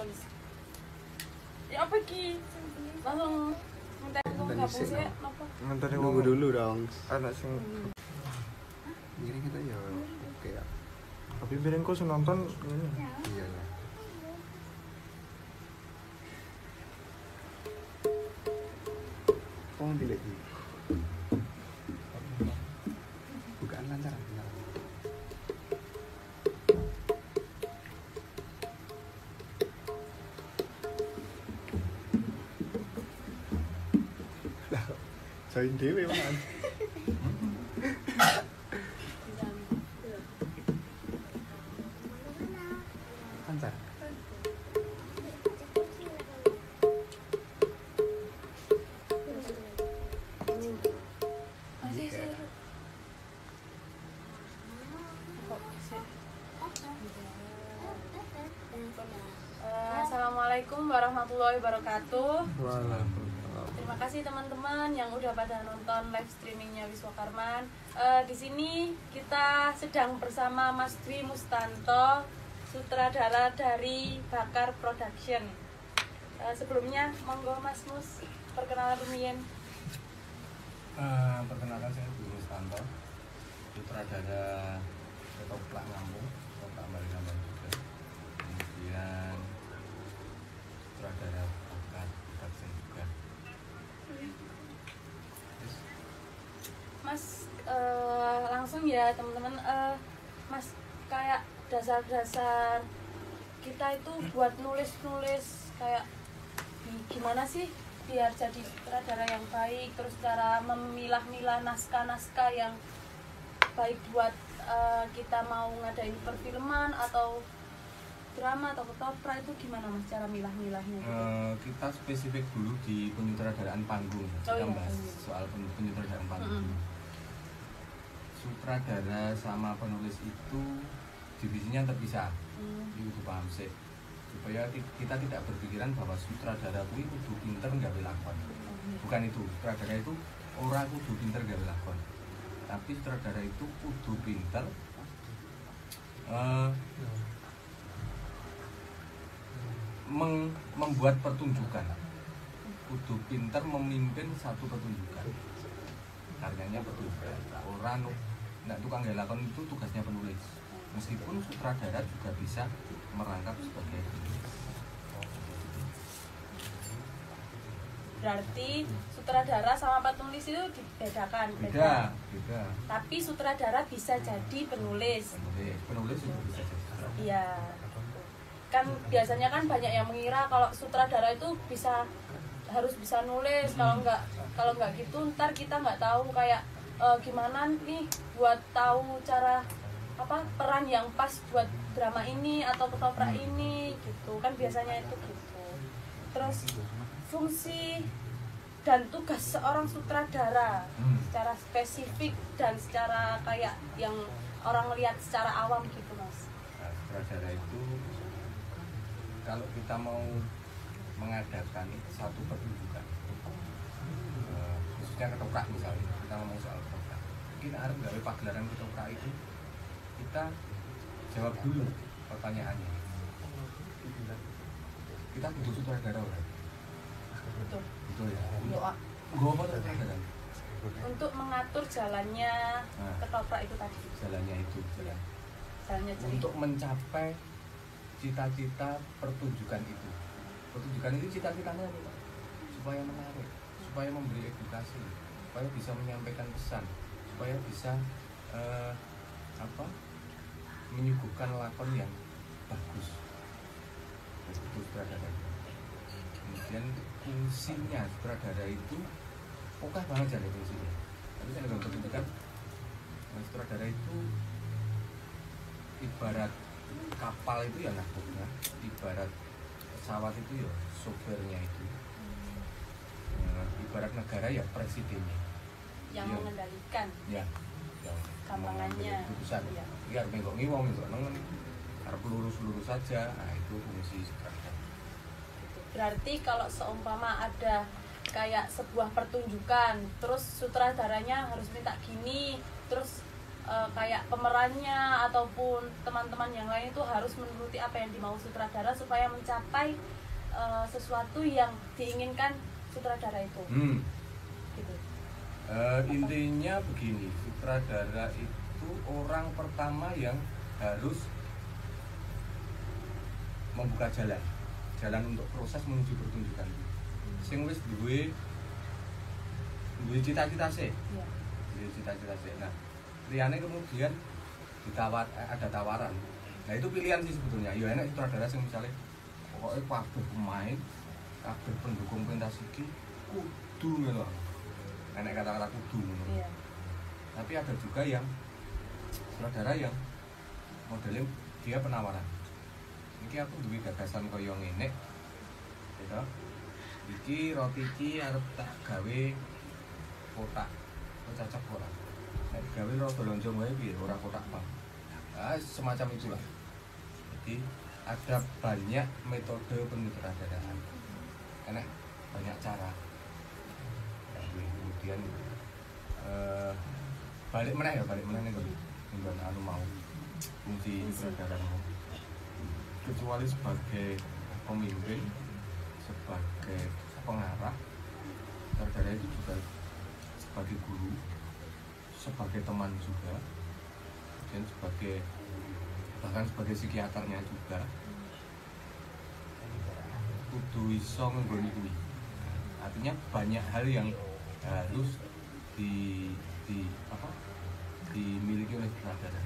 tulis. Ya apa ki? Langsung minta aku gabung sih apa? Ngenteni Nunggu dulu dong. anak sing Giring kita ya oke ya. tapi piringku sing nonton ini. Iya lah. Oh, delete dulu. Bukaan lancar. Lah, join dhewe man. Lancar. Masih sih. Assalamualaikum warahmatullahi wabarakatuh. Terima kasih teman-teman yang udah pada nonton live streamingnya Wiswakarman. Di sini kita sedang bersama Mas Dwi Mustanto, sutradara dari Bakar Production. Sebelumnya, monggo Mas Mus, perkenalan rumiyin. Perkenalkan saya Dwi Mustanto, sutradara Ketoprak Lampung, Ketoprak Bali juga. Kemudian sutradara Bakar Production juga. Mas, langsung ya teman-teman. Mas, kayak dasar-dasar kita itu buat nulis-nulis kayak gimana sih biar jadi sutradara yang baik, terus cara memilah-milah naskah-naskah yang baik buat kita mau ngadain perfilman atau drama atau ketoprak, itu gimana Mas cara milah-milahnya gitu? Kita spesifik dulu di penyutradaraan panggung. Kita iya, bahas iya. soal penyutradaraan panggung. Sutradara sama penulis itu divisinya terpisah. Itu paham sih. Supaya kita tidak berpikiran bahwa sutradara kuwi kudu pinter nggawe lakon. Bukan itu. Sutradara itu ora kudu pinter nggawe lakon. Tapi sutradara itu kudu pinter membuat pertunjukan. Kudu pinter memimpin satu pertunjukan. Karyanya pertunjukan. Orang nggak tukang nggawe lakon itu tugasnya penulis. Meskipun sutradara juga bisa merangkap sebagai penulis. Berarti sutradara sama penulis itu dibedakan. Beda. Tapi sutradara bisa jadi penulis. Penulis juga bisa jadi sutradara. Iya. Kan biasanya kan banyak yang mengira kalau sutradara itu harus bisa nulis. Kalau nggak gitu ntar kita nggak tahu kayak gimana nih buat tahu cara peran yang pas buat drama ini atau ketoprak ini gitu kan, biasanya itu gitu. Terus fungsi dan tugas seorang sutradara secara spesifik dan secara kayak yang orang lihat secara awam gitu Mas. Nah, sutradara itu kalau kita mau mengadakan satu pertunjukan, khususnya ketoprak misalnya, kita ngomong soal ketoprak, mungkin harus gawe pagelaran ketoprak itu kita jawab dulu pertanyaannya. Kita butuh sutradara orang. Betul ya. Gue apa sutradara? Untuk mengatur jalannya ketoprak itu tadi. Jalannya Jalannya cerita. untuk mencapai cita-cita pertunjukan itu. Pertunjukan itu cita-citanya apa? Supaya menarik, supaya memberi edukasi, supaya bisa menyampaikan pesan, supaya bisa menyuguhkan lakon yang bagus. Itu sutradara. Kemudian fungsinya sutradara itu pokoknya banget jadi fungsinya. Tapi saya nggak berpikirkan sutradara itu ibarat kapal itu ya nahkotnya, ibarat pesawat itu ya sopirnya itu, ibarat negara ya presidennya yang ya, mengendalikan ya yang gampangannya keputusan ya. biar menggok ngiwong gitu harus lurus saja. Nah itu fungsi sutradara. Berarti kalau seumpama ada kayak sebuah pertunjukan terus sutradaranya harus minta gini, terus kayak pemerannya ataupun teman-teman yang lain itu harus menuruti apa yang dimau sutradara supaya mencapai sesuatu yang diinginkan sutradara itu. Gitu. Intinya begini, sutradara itu orang pertama yang harus membuka jalan untuk proses menuju pertunjukan. Sing wis duwe cita-cita sih. Iya. Duwe cita-cita sih. Nah, liane kemudian ada tawaran. Nah, itu pilihan sih sebetulnya. Ya enak sutradara sing misalnya pokoknya kabeh pemain, kabeh pendukung pentas iki kudu ngono. Enak kata-kata kudu ngono. Iya. Tapi ada juga yang sutradara yang modelnya dia penawaran. Iki aku duwe gagasan kaya ngene. Gitu. Iki roti iki arep tak gawe kotak. Kok cocok ora? Nek gawe roti lonjong wae piye ora kotak bang. Semacam itulah. Jadi ada banyak metode penyutradaraan. Karena banyak cara. Kemudian balik meneh ning nggon anu mau fungsi sutradara. Kecuali sebagai pemimpin, sebagai pengarah, sutradara itu juga sebagai guru, sebagai teman juga, dan bahkan sebagai psikiaternya juga. Kudu iso nggoni kuwi. Artinya banyak hal yang harus dimiliki oleh sutradara.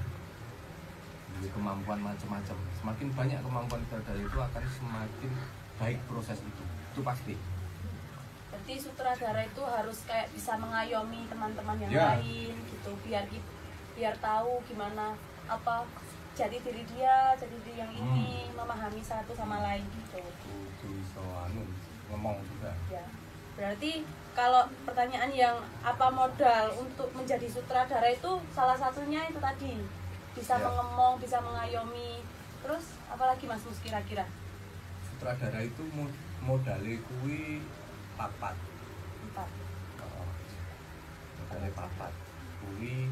Kemampuan macam-macam. Semakin banyak kemampuan sutradara itu akan semakin baik proses itu pasti. Berarti sutradara itu harus kayak bisa mengayomi teman-teman yang lain gitu, biar tahu gimana apa jati diri dia, jati diri yang ini, memahami satu sama lain gitu. Itu iso ngomong juga. Ya. Berarti kalau pertanyaan yang apa modal untuk menjadi sutradara itu salah satunya itu tadi bisa mengemong, bisa mengayomi. Terus apalagi Mas Mus kira-kira? Sutradara itu modalnya kuwi papat. Modalnya papat. Kuwi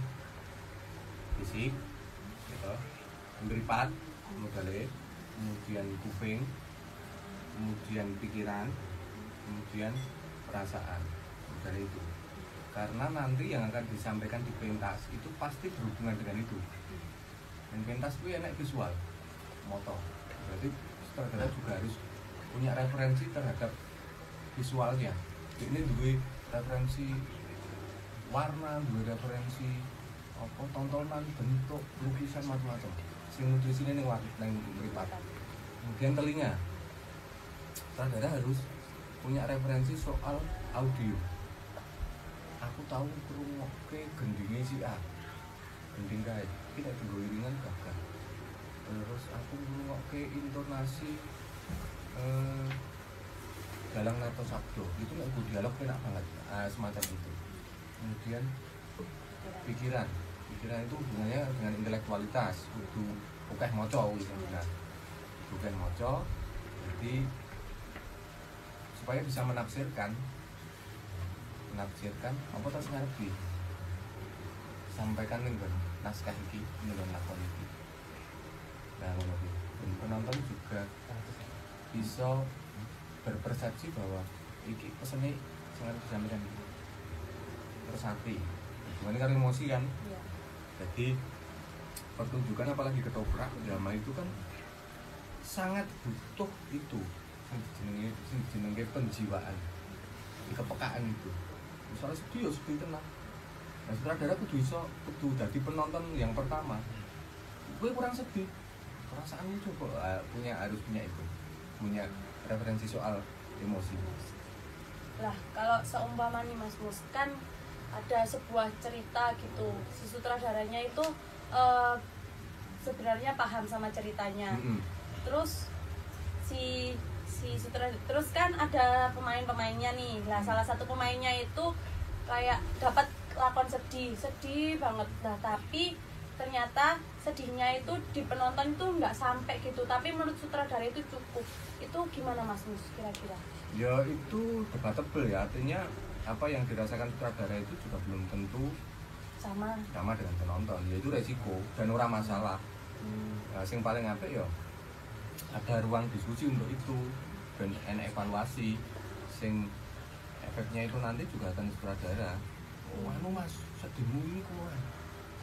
fisik, gitu. Mripat modalnya, kemudian kuping, kemudian pikiran, kemudian perasaan. Modalnya itu. Karena nanti yang akan disampaikan di pentas itu pasti berhubungan dengan itu. Dan pentas itu enak visual, moto. Berarti sutradara juga harus punya referensi terhadap visualnya. Ini dua referensi warna, dua referensi tontonan, bentuk, lukisan macam-macam. Sing nulis ini ning mripat. Kemudian telinga. Sutradara harus punya referensi soal audio. Aku tahu ngrungokke gendinge si A. Gending kae. Kita tunggu iringan gagal. Terus aku ngrungokke intonasi Galang Nato Sabdo. Itu nek dialog enak banget. Semacam itu. Kemudian pikiran itu hubungannya dengan intelektualitas. Kudu akeh maca gitu. Nah, akeh maca. Jadi supaya bisa menafsirkan apa terus ngerti sampaikan ning naskah iki ning lakon iki. Nah, penonton juga bisa berpersepsi bahwa iki pesene sangat disampaikan terus hati. Hubungannya kan emosi kan. Iya. Jadi pertunjukan apalagi ketoprak drama itu kan sangat butuh itu sing jenenge penjiwaan, kepekaan itu. Misalnya sedih tenang. Nah, sutradara kudu jadi penonton yang pertama. Gue kurang sedih, perasaannya coba harus punya itu, punya referensi soal emosi. Lah, kalau seumpama nih Mas Mus, kan ada sebuah cerita gitu, si sutradaranya itu sebenarnya paham sama ceritanya. Terus terus kan ada pemain-pemainnya nih. Lah, salah satu pemainnya itu kayak dapat lakon sedih banget. Nah, tapi ternyata sedihnya itu di penonton itu nggak sampai gitu. Tapi menurut sutradara itu cukup. Itu gimana Mas Mus kira-kira? Ya itu debatable ya. Artinya apa yang dirasakan sutradara itu juga belum tentu sama dengan penonton, yaitu resiko dan ora masalah. Nah, yang paling apik ya ada ruang diskusi untuk itu dan evaluasi sing efeknya itu nanti juga akan sutradara. Oh, anu mas, sedihmu ini kok.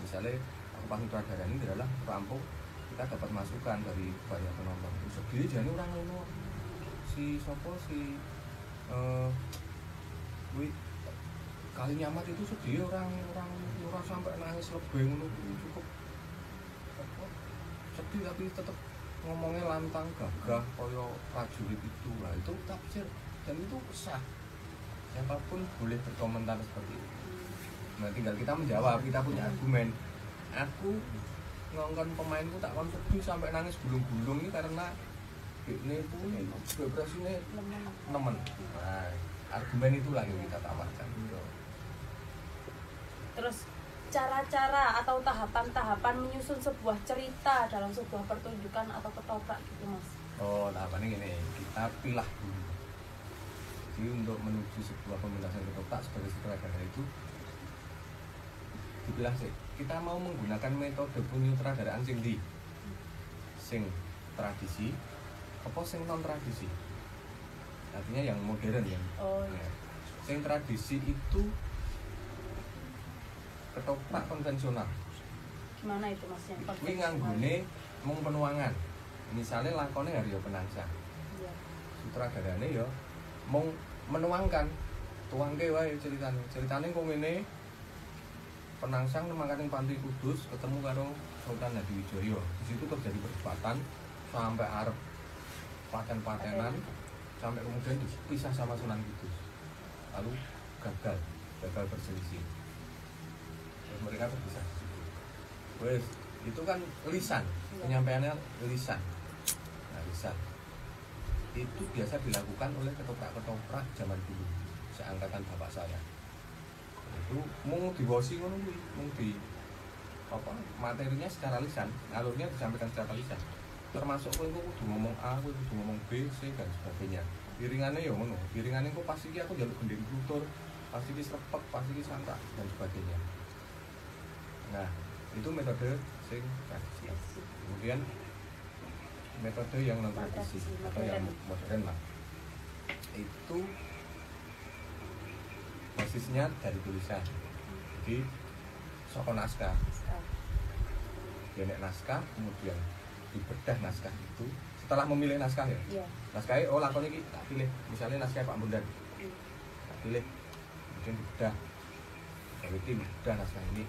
Misalnya aku pas sutradara ini adalah rampung, kita dapat masukan dari banyak penonton. Sedih jadi orang ngono. Si sopo si kali nyamat itu sedih orang sampai nangis lebih ngono cukup apa, sedih tapi tetap ngomongnya lantang gagah koyo prajurit itu lah, itu tafsir dan itu sah, siapapun boleh berkomentar seperti itu. Nah tinggal kita menjawab, kita punya argumen. Aku ngongkon pemainku tak kon sedih sampai nangis gulung-gulung ini karena ini pun ekspresinya nemen. Nah, argumen itulah yang kita tawarkan. Terus cara-cara atau tahapan-tahapan menyusun sebuah cerita dalam sebuah pertunjukan atau ketoprak gitu mas? Oh, tahapannya gini, kita pilah dulu. Jadi untuk menuju sebuah pementasan ketoprak sebagai sutradara itu dipilah sih. Kita mau menggunakan metode penyutradaraan sing tradisi, apa sing non tradisi? Artinya yang modern ya. Oh. Ya. Sing tradisi itu ketoprak konvensional. Gimana itu mas yang Kuwi nganggone mung penuangan. Misalnya lakone Haryo Penangsang. Iya. Sutradarane ya mung menuangkan, tuangke wae ceritane. Ceritane kok ngene. Penangsang nemangkaning Panti Kudus ketemu karo Sultan Hadiwijaya. Di situ terjadi perdebatan sampai arep paten-patenan sampai kemudian dipisah sama Sunan Kudus. Lalu gagal berselisih. Terus mereka berpisah. Wes, itu kan lisan, penyampaiannya lisan. Nah, lisan itu biasa dilakukan oleh ketoprak-ketoprak zaman dulu, seangkatan bapak saya. Itu mung diwosi ngono kuwi, mung di apa materinya secara lisan, alurnya disampaikan secara lisan. Termasuk kowe kudu ngomong A, kowe kudu ngomong B, C dan sebagainya. Iringannya ya ngono, iringannya kok pasti iki aku njaluk gending klutur, pasti iki srepek, pasti iki santak dan sebagainya. Nah, itu metode sing tradisi. Kemudian metode yang non tradisi atau yang modern lah. Itu basisnya dari tulisan. Jadi saka naskah. Nek naskah kemudian dibedah naskah itu. Setelah memilih naskah ya. Iya. Naskahnya oh lakon iki tak pilih. Misalnya naskah Pak Bondan. Tak pilih. Kemudian dibedah. Jadi dibedah naskah ini.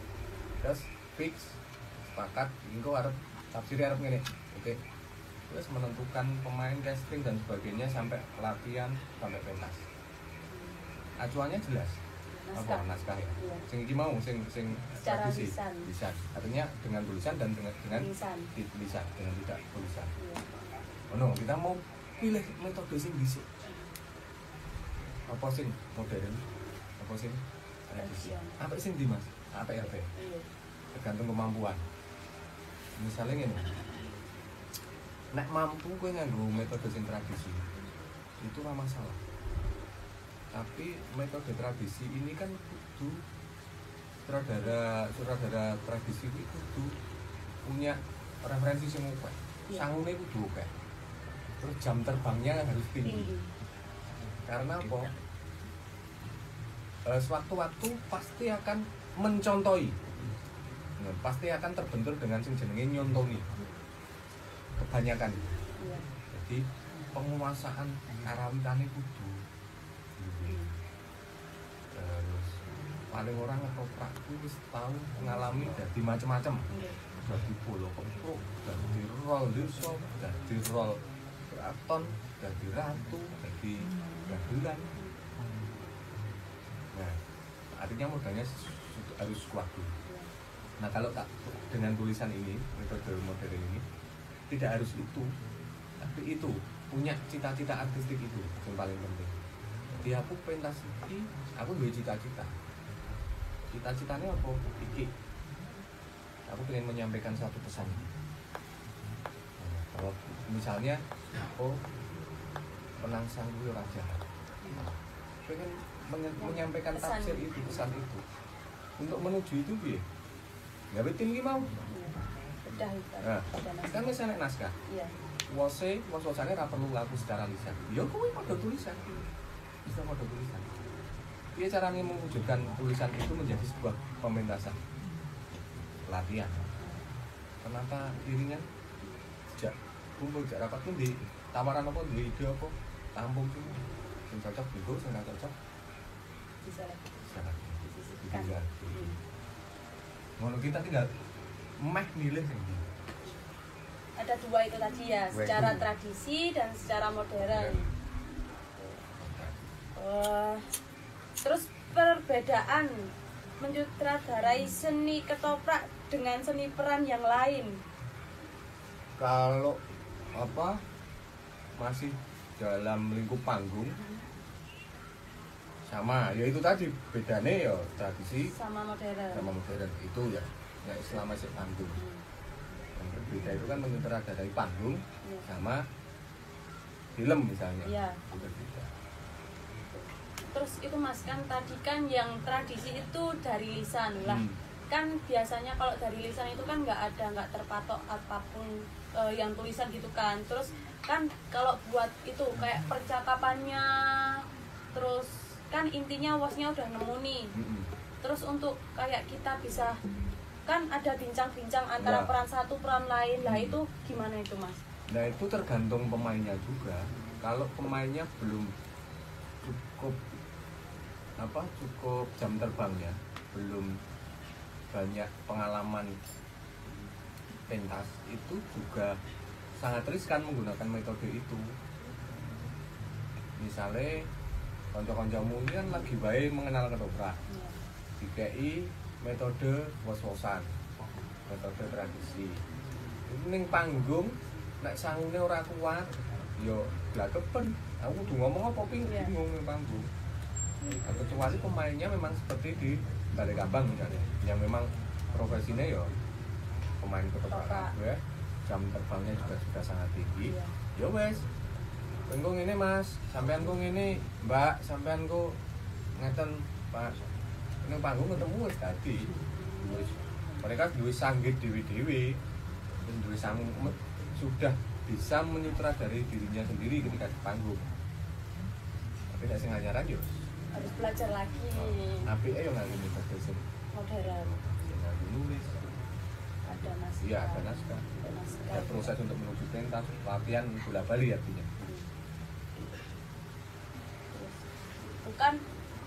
Terus fix sepakat engko arep tafsir arep ngene. Oke. Terus menentukan pemain, casting dan sebagainya sampai latihan sampai pentas. Acuannya jelas. Apa naskah ya? Iya. Sing iki mau sing Secara tradisi. lisan. Lisan. Artinya dengan tulisan dan dengan Lisan. lisan dengan tidak tulisan. Iya. Oh no, kita mau pilih metode sing dhisik. Apa sing modern? Apa sing tradisi? Apa sing di Mas? Apa ya? Iya. Tergantung kemampuan. Misalnya ngene. Nek mampu kowe nganggo metode sing tradisi, itu ora masalah. Tapi metode tradisi ini kan kudu sutradara tradisi itu kudu punya referensi sing akeh. Sangune kudu akeh. Terus jam terbangnya harus tinggi. Karena apa? Sewaktu-waktu pasti akan mencontohi. Pasti akan terbentur dengan sing jenenge nyontoni. Kebanyakan. Iya. Jadi penguasaan karawitane kudu. Terus paling orang ketoprak itu wis tahu mengalami dadi macam-macam. Dadi polo kempro, dadi rol desa, dadi rol keraton, dadi ratu, dadi gagelan. Nah, artinya modalnya harus kuat dulu. Nah, kalau tak dengan tulisan ini, metode modern ini tidak harus itu, tapi itu punya cita-cita artistik itu yang paling penting. Jadi aku pentas ini, aku punya cita-cita. Cita-citanya apa? Iki. Aku pengen menyampaikan satu pesan. Nah, kalau misalnya, oh Penangsang dulu raja, pengen menyampaikan tafsir itu, pesan itu. untuk menuju itu piye gawe tim iki mau Bedah itu. nah Bedah naskah. kan wis enek naskah Iya. wos-wosane ra perlu laku secara lisan ya kuwi padha tulisan bisa padha tulisan piye caranya mewujudkan tulisan itu menjadi sebuah pementasan latihan kenapa iringan sejak kumpul sejak rapat pun di tawaran apa duwe ide apa tampung tuh sing cocok digo sing ora cocok Bisa lagi. bisa lagi Disisihkan. tinggal ngono kita tinggal meh milih sing ndi Ada dua itu tadi ya, Dua secara itu. tradisi dan secara modern. Terus perbedaan menyutradarai seni ketoprak dengan seni peran yang lain. kalau apa masih dalam lingkup panggung sama ya itu tadi bedanya ya tradisi Sama modern. sama modern itu ya selama si panggung yang berbeda itu kan menyutradarai panggung Iya. sama film misalnya Iya. itu berbeda. Terus itu Mas kan tadi kan yang tradisi itu dari lisan lah. Kan biasanya kalau dari lisan itu kan nggak terpatok apapun yang tulisan gitu kan. Terus kan kalau buat itu kayak percakapannya, terus kan intinya wasnya udah nemu nih. Terus untuk kayak kita bisa kan ada bincang-bincang antara Ya. peran satu peran lain lah, itu gimana itu Mas? Nah itu tergantung pemainnya juga. Kalau pemainnya belum cukup cukup jam terbangnya, belum banyak pengalaman pentas, itu juga sangat riskan menggunakan metode itu. Misalnya konco-koncomu ini kan lagi baik mengenal ketoprak, Ya. DKI metode wos-wosan, metode tradisi. Ning panggung nek sangune ora kuat yo blakepen aku kudu ngomong apa Iya. bingung ning panggung. Nah, kecuali pemainnya memang seperti di Balai Kambang misalnya yang memang profesinya yo pemain ketoprak kabeh, jam terbangnya juga sudah sangat tinggi. Iya. Ya wes panggung ini mas sampean kok ngene mbak sampean kok ngeten pak ning panggung ketemu wis tadi wis mereka duwe sanggit dewi-dewi dan duwe sudah bisa menyutradari dirinya sendiri ketika di panggung tapi tidak sengaja yo Harus belajar lagi tapi ayo nggak ini sing modern. nggak nulis Ada naskah. iya ada naskah Ada naskah. ada proses untuk menuju pentas latihan bola bali artinya Bukan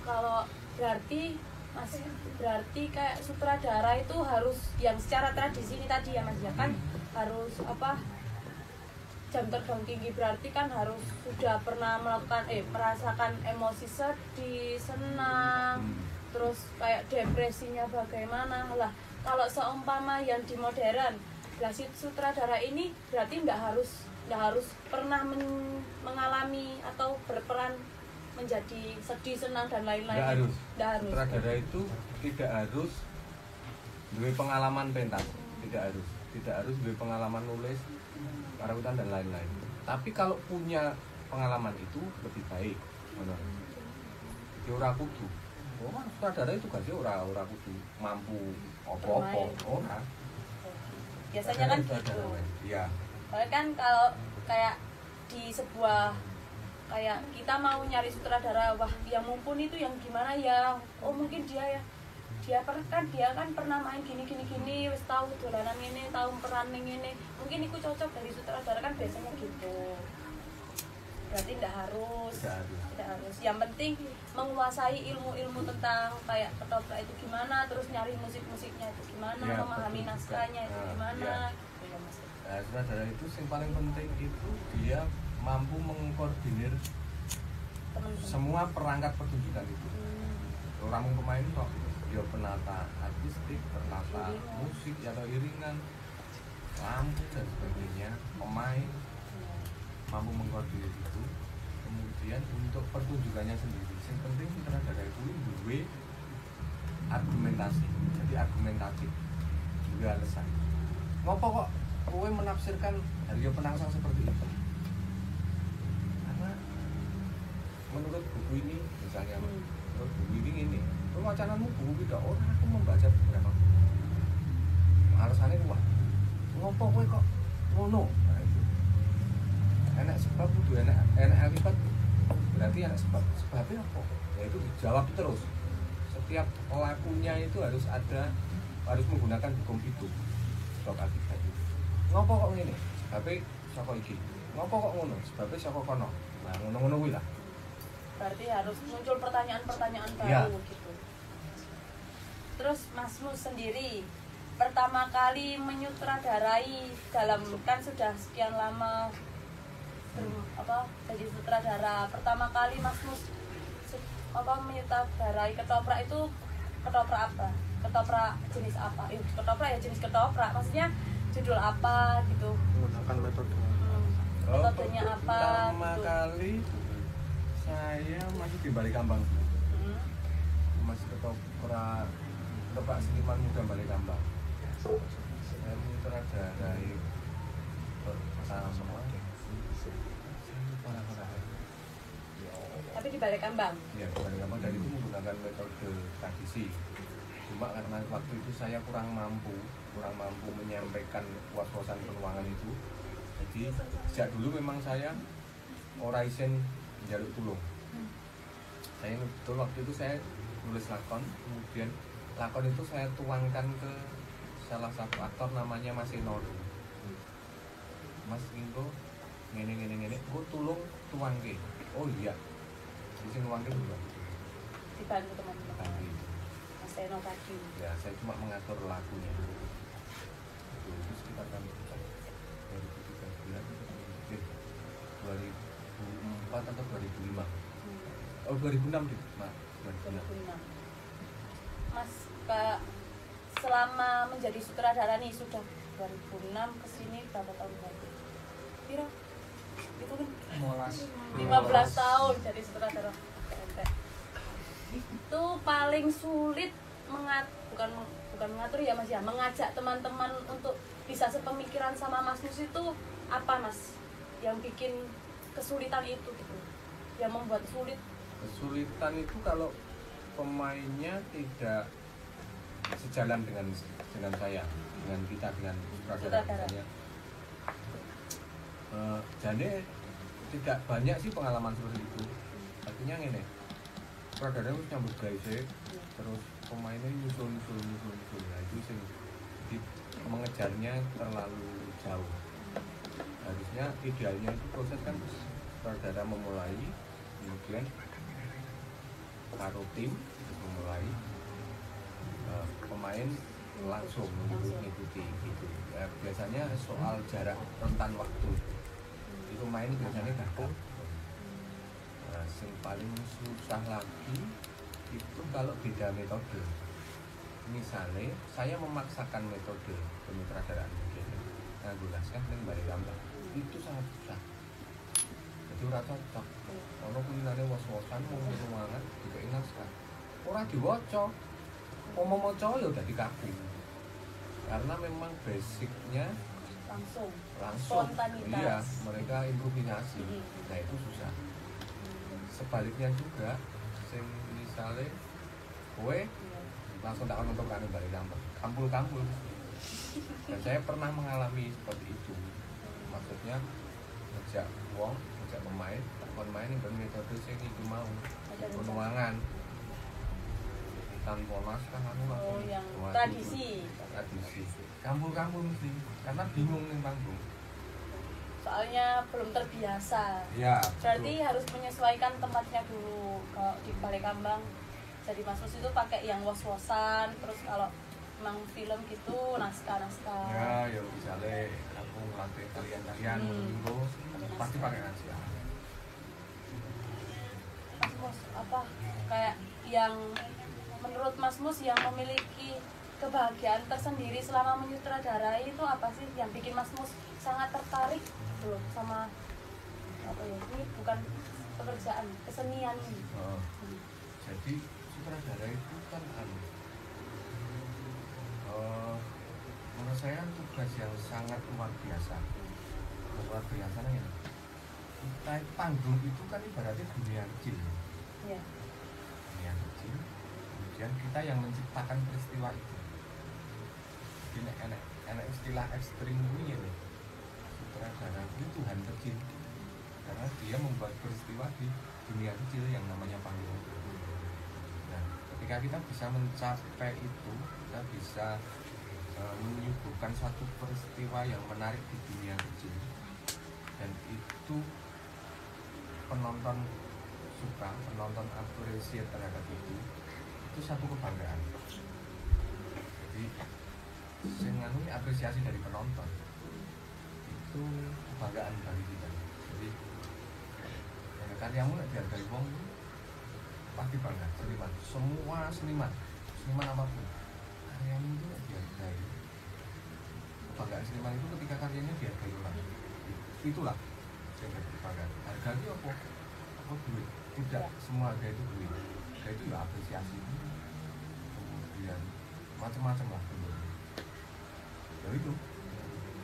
kalau berarti Mas, berarti kayak sutradara itu harus yang secara tradisi ini tadi ya Mas ya kan harus apa jam terbang tinggi, berarti kan harus sudah pernah merasakan emosi sedih, senang, terus kayak depresinya bagaimana lah. Kalau seumpama yang di modern, lah sutradara ini berarti nggak harus pernah mengalami atau berperan menjadi sedih, senang dan lain-lain. nggak harus Nggak harus. sutradara itu tidak harus duwe pengalaman pentas tidak harus duwe pengalaman nulis karawitan dan lain-lain tapi kalau punya pengalaman itu lebih baik benar jadi ora kudu sutradara itu kan ora kudu mampu apa-apa ora Biasanya kan gitu. iya Soalnya kan kalau kayak di sebuah kayak kita mau nyari sutradara, wah yang mumpuni itu yang gimana ya? Oh mungkin dia kan pernah main gini wis tahu dolanan ini, tahu peran ini, mungkin itu cocok dari sutradara kan biasanya gitu. Berarti tidak harus. Yang penting menguasai ilmu-ilmu tentang kayak ketoprak itu gimana, terus nyari musik-musiknya itu gimana, Ya, memahami betul. naskahnya itu Nah, gimana. ya. Gitu ya, Mas. Nah, sutradara itu yang paling penting itu dia mampu mengkoordinir Teman-teman. semua perangkat pertunjukan itu. Orang pemain kok dia penata artistik, penata musik atau iringan, lampu dan sebagainya, pemain mampu mengkoordinir itu. Kemudian untuk pertunjukannya sendiri, yang penting sutradara itu duwe argumentasi, jadi argumentatif juga alasan. Ngopo kok kowe menafsirkan Haryo Penangsang seperti itu? Karena menurut buku ini misalnya menurut buku ini wacanamu buku tidak orang aku membaca beberapa alasannya kuat ngopo kowe kok ngono nah, itu enak sebab kudu enak akibat berarti enak sebabnya apa ya itu dijawab terus setiap pelakunya itu harus menggunakan hukum itu sebab akibat itu ngopo kok ngene sebabnya saka iki ngopo kok ngono sebabnya saka kono nah ngono-ngono kuwi lah berarti harus muncul pertanyaan-pertanyaan baru ya. gitu. Terus Masmu sendiri pertama kali menyutradarai dalam kan sudah sekian lama jadi sutradara, pertama kali Masmu menyutradarai ketoprak itu ketoprak apa? Ketoprak jenis apa? Ketoprak ya jenis ketoprak, maksudnya judul apa gitu? Menggunakan metode. Metodenya apa? Pertama gitu. kali saya masih di Balikambang. Masih ketoprak seniman muda Balikambang. Saya menyutradarai pertama Tapi di Balikambang? Ya, di Balikambang dan itu menggunakan metode tradisi. Cuma karena waktu itu saya kurang mampu menyampaikan was-wasan penuangan itu. Jadi sejak dulu memang saya ora isen jaluk tulung. Saya betul waktu itu saya nulis lakon, kemudian lakon itu saya tuangkan ke salah satu aktor namanya Mas Eno. Mas Ingo ngene gue tulung tuangke. Oh iya. Di sini tuangke juga. Dibantu teman-teman. Tadi. Mas Eno tadi. Ya, saya cuma mengatur lagunya. Itu sekitar tahun 2004 atau 2005. Oh 2006 deh, Mak. 2006. Mas selama menjadi sutradara nih sudah 2006 ke sini berapa tahun berarti? Piro? Itu kan 15 tahun jadi sutradara. Itu paling sulit bukan mengatur ya Mas ya, mengajak teman-teman untuk bisa sepemikiran sama Mas Mus itu apa Mas? Yang bikin kesulitan itu gitu. Yang membuat sulit. Kesulitan itu kalau pemainnya tidak sejalan dengan saya, dengan sutradara misalnya. Jadi tidak banyak sih pengalaman seperti itu. Artinya gini, sutradara harus nyambut gawe terus pemainnya nyusul. Nah itu sih mengejarnya terlalu jauh. Harusnya idealnya itu proses kan sutradara memulai, kemudian karo tim memulai, pemain langsung mengikuti gitu. Ya, biasanya soal jarak rentan waktu itu pemain biasanya gagal. Nah, yang paling susah lagi itu kalau beda metode. Misalnya saya memaksakan metode penyutradaraan begini, nggunakan yang Balikambang itu sangat susah. Jadi ora cocok. Ono kulinane was-wasan mung ruangan juga naskah. Ora diwaca. Mau maca ya udah dikaku. Karena memang basicnya langsung spontanitas. Iya, mereka improvisasi. Nah itu susah. Sebaliknya juga, sing misalnya kowe langsung tak nonton kan Balikambang, kampul-kampul. Dan saya pernah mengalami seperti itu. Maksudnya ngejak pemain, main yang bermetode sing itu mau penuangan tanpa naskah anu langsung. Oh, yang tradisi. Kampul-kampul mesti karena bingung nih panggung. Soalnya belum terbiasa. Ya. Berarti harus menyesuaikan tempatnya dulu. Kalau di Balikambang jadi Mas Mus itu pakai yang was-wasan, terus kalau memang film gitu naskah-naskah. Ya misalnya aku ngelatih kalian minggu pasti pakai naskah. Mas Mus apa kayak yang menurut Mas Mus yang memiliki kebahagiaan tersendiri selama menyutradarai itu apa sih yang bikin Mas Mus sangat tertarik gitu sama apa ya, ini bukan pekerjaan, kesenian ini. Jadi sutradara itu kan menurut saya tugas yang sangat luar biasa ya. Naik panggung itu kan ibaratnya dunia kecil. Ya. Dunia kecil, kemudian kita yang menciptakan peristiwa itu. Ini enak istilah ekstrim ini ya, sutradara itu Tuhan kecil, karena dia membuat peristiwa di dunia kecil yang namanya panggung. Nah, ketika kita bisa mencapai itu, kita bisa menyuguhkan satu peristiwa yang menarik di dunia kecil, dan itu penonton suka, penonton appreciate terhadap itu satu kebanggaan. Jadi sehingga apresiasi dari penonton itu kebanggaan bagi kita. Jadi karyamu nek dihargai wong pasti bangga. Seniman, semua seniman apapun, karyamu itu nek dihargai. Kebanggaan seniman itu ketika karyanya dihargai orang. Itulah yang jadi kebanggaan. Harga itu apa? Apa duit? Tidak semua harga itu duit. Harga itu ya apresiasi. Kemudian macam-macam lah bentuknya. Ya itu,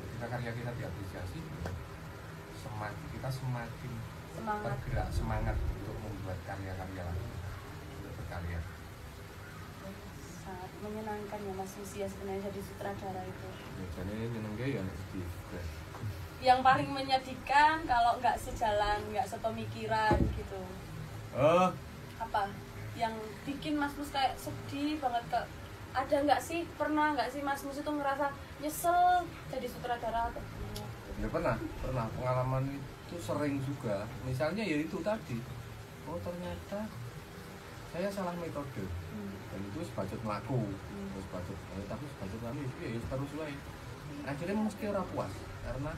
ketika karya kita diapresiasi, kita semakin bergerak, semangat untuk membuat karya-karya lagi, untuk berkarya. Sangat menyenangkan ya Mas Lucia sebenarnya jadi sutradara itu. Ya, jadi nyenengnya ya sedih. Yang paling menyedihkan kalau nggak sejalan, nggak sepemikiran gitu. Apa? Yang bikin Mas Mus kayak sedih banget ke, ada nggak sih, pernah nggak sih Mas Mus itu ngerasa nyesel jadi sutradara atau gimana? Ya pernah pengalaman itu sering juga. Misalnya ya itu tadi, oh ternyata saya salah metode, dan itu sebajut melaku, terus sebajut, tapi sebajut kami ya terus wae. Akhirnya mesti ora puas karena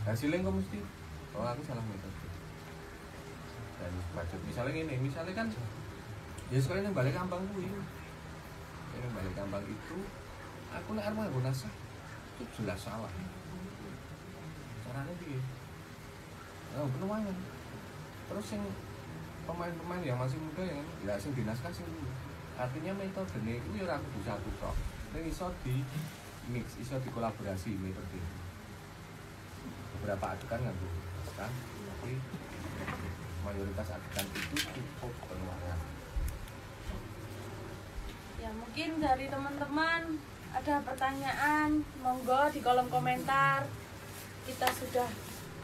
hasilnya kok mesti, oh aku salah metode. Dan sebajut misalnya ini, misalnya kan ya sekalian yang balik kampung kuwi. Yang balik kampung itu aku nek arep nganggo naskah itu jelas salah. Caranya piye? Oh, penuangan. Terus yang pemain-pemain yang masih muda yang ya sing dinaskah sing artinya metodene iku ya ora kudu satu tok. Ning iso di mix, iso dikolaborasi metode. Beberapa adegan nganggo naskah, tapi mayoritas adegan itu cukup penuangan. Ya mungkin dari teman-teman ada pertanyaan, monggo di kolom komentar. Kita sudah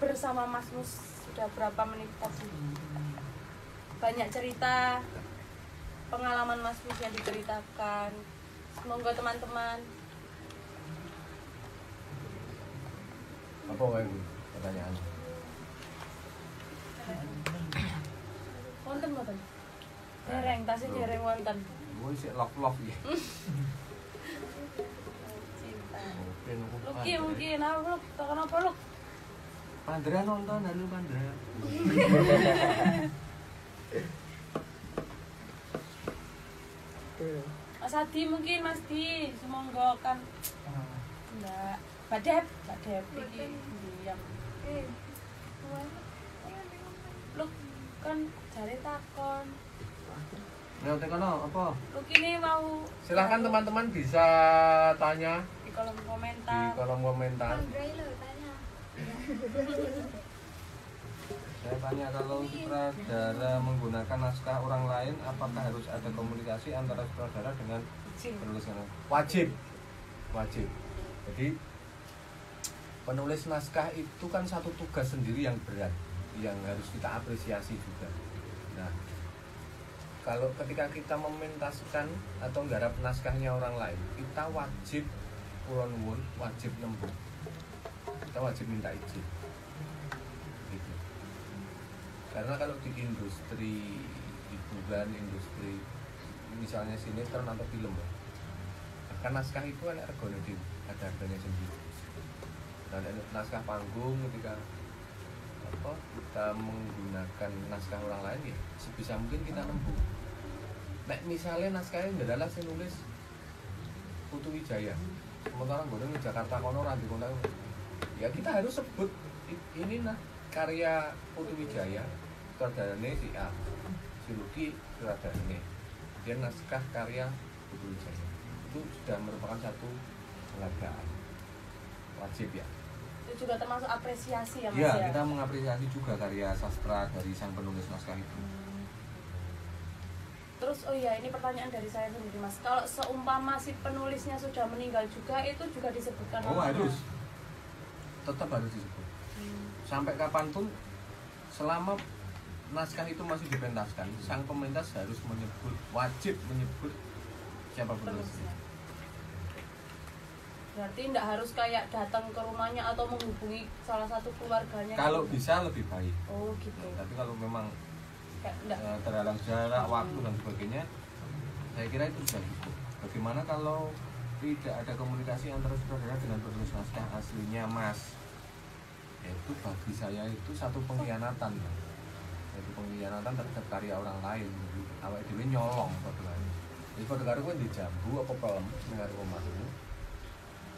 bersama Mas Mus sudah berapa menit tadi? Banyak cerita, pengalaman Mas Mus yang diceritakan. Monggo teman-teman. Apa wae pertanyaan? Wonten mboten? Dereng, tasih dereng wonten. Gue sih love ya. Cinta. Oke, Mungkin apa lu? Takon apa lu? Pandra nonton, halo Pandra. Mas Adi mungkin Mas Di, semonggo kan. Enggak. Badep iki diam. Lu kan jare takon. Nah, tekono apa? Lu kini mau Silahkan teman-teman bisa tanya di kolom di komentar. kolom komentar. Saya tanya, kalau sutradara menggunakan naskah orang lain, apakah harus ada komunikasi antara sutradara dengan penulis? Wajib. Jadi penulis naskah itu kan satu tugas sendiri yang berat, yang harus kita apresiasi juga. Nah, kalau ketika kita mementaskan atau nggarap naskahnya orang lain, kita wajib kulon nuwun, wajib nembung. Kita wajib minta izin. Gitu. Karena kalau di industri hiburan, industri misalnya sinetron atau film, kan naskah itu kan regane dhewe, ada harganya sendiri. Dan naskah panggung ketika kita menggunakan naskah orang lain ya sebisa mungkin kita nembung. Nah, misalnya naskahnya adalah saya nulis Putu Wijaya, sementara gue di Jakarta kono ranti kono, ya kita harus sebut ini karya Putu Wijaya, sutradaranya si A, si Luki sutradaranya, kemudian naskah karya Putu Wijaya itu sudah merupakan satu penghargaan wajib ya. Itu juga termasuk apresiasi ya Mas Ya, ya. kita mengapresiasi juga karya sastra dari sang penulis naskah itu. Terus oh iya, ini pertanyaan dari saya sendiri Mas. Kalau seumpama si penulisnya sudah meninggal juga, itu juga disebutkan Oh namanya? harus, tetap harus disebut. Sampai kapanpun, selama naskah itu masih dipentaskan, sang pementas harus menyebut, wajib menyebut siapa penulisnya. Berarti tidak harus kayak datang ke rumahnya atau menghubungi salah satu keluarganya. Kalau gitu? bisa lebih baik. Oh gitu. Tapi kalau memang Kayak enggak. terhalang jarak, waktu dan sebagainya, saya kira itu sudah cukup. Bagaimana kalau tidak ada komunikasi antara saudara dengan penulis naskah aslinya Mas? Itu bagi saya itu satu pengkhianatan, itu pengkhianatan terhadap karya orang lain. Awak dhewe nyolong padha. Jadi padha karo kowe di jambu apa pelem ning karo omahmu.